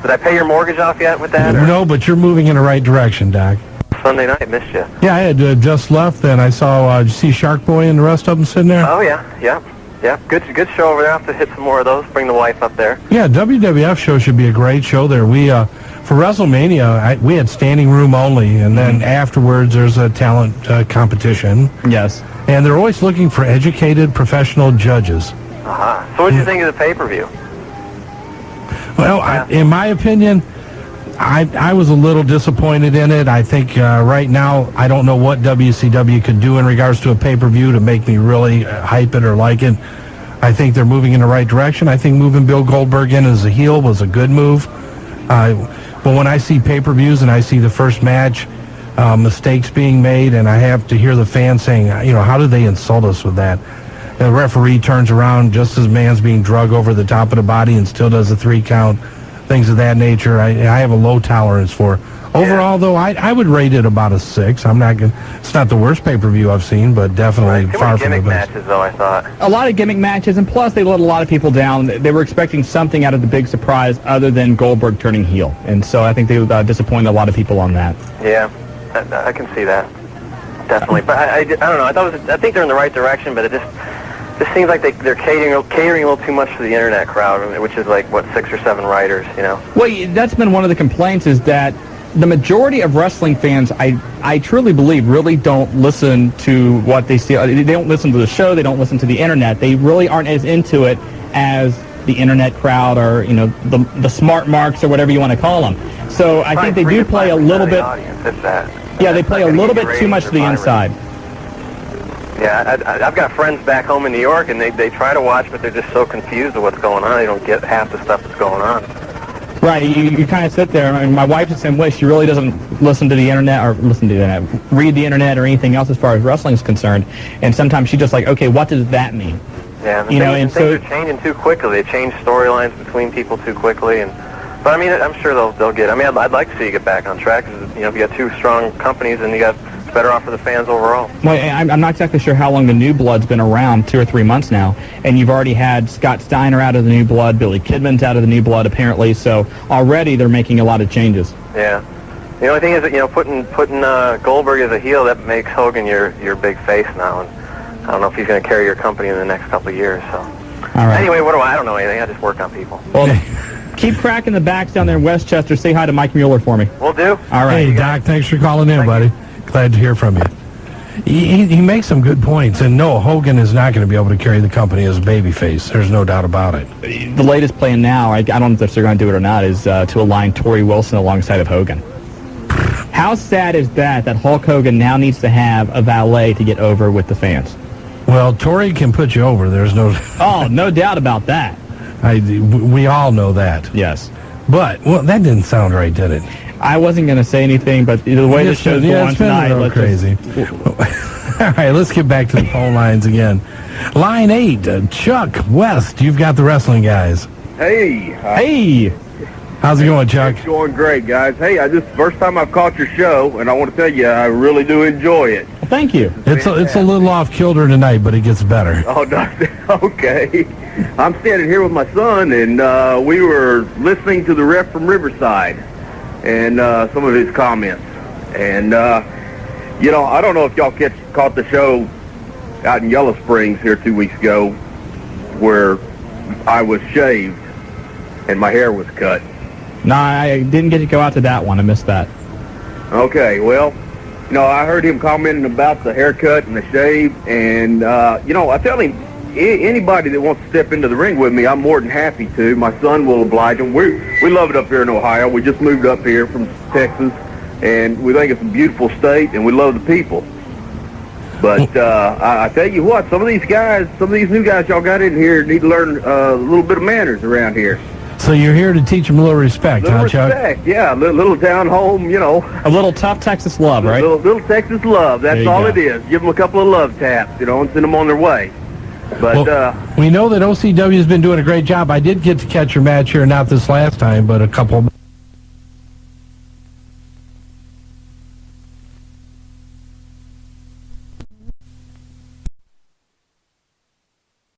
Did I pay your mortgage off yet with that? Or? No, but you're moving in the right direction, Doc. Sunday night, missed you. Yeah, I had just left, and I saw, did you see Shark Boy and the rest of them sitting there? Oh, yeah. Good show over there. I'll have to hit some more of those, bring the wife up there. Yeah, WWF show should be a great show there. We, for WrestleMania, we had standing room only, and then afterwards there's a talent competition. Yes. And they're always looking for educated, professional judges. Uh-huh. So what did you think of the pay-per-view? Well, in my opinion, I was a little disappointed in it. I think right now, I don't know what WCW could do in regards to a pay-per-view to make me really hype it or like it. I think they're moving in the right direction. I think moving Bill Goldberg in as a heel was a good move. But when I see pay-per-views and I see the first match, mistakes being made, and I have to hear the fans saying, how did they insult us with that? The referee turns around just as man's being drug over the top of the body and still does a 3 count. Things of that nature, I have a low tolerance for. Overall, though, I would rate it about a 6. I'm not gonna. It's not the worst pay-per-view I've seen, but definitely far from the best. Matches, though, I thought. A lot of gimmick matches, and plus they let a lot of people down. They were expecting something out of the big surprise other than Goldberg turning heel, and so I think they disappointed a lot of people on that. Yeah, I can see that. Definitely, but I don't know. I think they're in the right direction, but it just seems like they're catering a little too much to the internet crowd, which is like, 6 or 7 writers, Well, that's been one of the complaints, is that the majority of wrestling fans, I truly believe, really don't listen to what they see. They don't listen to the show. They don't listen to the internet. They really aren't as into it as the internet crowd, or the smart marks, or whatever you want to call them. So I think they do play a little bit. Yeah, they play a little bit too much to the inside. Yeah, I've got friends back home in New York, and they try to watch, but they're just so confused with what's going on. They don't get half the stuff that's going on. Right, you kind of sit there, and my wife's the same way. She really doesn't listen to the internet, read the internet, or anything else as far as wrestling is concerned. And sometimes she's just like, okay, what does that mean? Yeah, things are changing too quickly. They change storylines between people too quickly, but I mean, I'm sure they'll get. I mean, I'd like to see you get back on track. Cause, if you got 2 strong companies, and you got. Better off for the fans overall. Well, I'm not exactly sure how long the New Blood's been around, 2 or 3 months now, and you've already had Scott Steiner out of the New Blood, Billy Kidman's out of the New Blood, apparently, so already they're making a lot of changes. Yeah. The only thing is that, putting Goldberg as a heel, that makes Hogan your big face now, and I don't know if he's going to carry your company in the next couple of years, so. All right. Anyway, I don't know anything. I just work on people. Well, keep cracking the backs down there in Westchester. Say hi to Mike Mueller for me. Will do. All right. Hey, Doc, thanks for calling in, buddy. Glad to hear from you. He makes some good points, and no, Hogan is not going to be able to carry the company as a babyface. There's no doubt about it. The latest plan now, I don't know if they're going to do it or not, is to align Torrie Wilson alongside of Hogan. How sad is that Hulk Hogan now needs to have a valet to get over with the fans? Well, Torrie can put you over. There's no... Oh, no doubt about that. We all know that. Yes. But, that didn't sound right, did it? I wasn't going to say anything, but the way the show's going tonight... It's crazy. All right, let's get back to the phone lines again. Line 8, Chuck West. You've got the wrestling guys. Hey. Hey. How's it going, Chuck? It's going great, guys. Hey, this is the first time I've caught your show, and I want to tell you, I really do enjoy it. Well, thank you. It's a little off kilter tonight, but it gets better. Oh, okay. I'm standing here with my son, and we were listening to the ref from Riverside and some of his comments. And, I don't know if y'all caught the show out in Yellow Springs here 2 weeks ago where I was shaved and my hair was cut. No, I didn't get to go out to that one. I missed that. Okay, well, I heard him commenting about the haircut and the shave, and, I tell him, anybody that wants to step into the ring with me, I'm more than happy to. My son will oblige him. We love it up here in Ohio. We just moved up here from Texas, and we think it's a beautiful state, and we love the people. But I tell you what, some of these new guys y'all got in here need to learn a little bit of manners around here. So you're here to teach them a little respect, huh, Chuck? Respect, yeah. Little down home, A little tough Texas love, right? Little Texas love. That's all it is. Give them a couple of love taps, and send them on their way. But we know that OCW has been doing a great job. I did get to catch your match here, not this last time, but a couple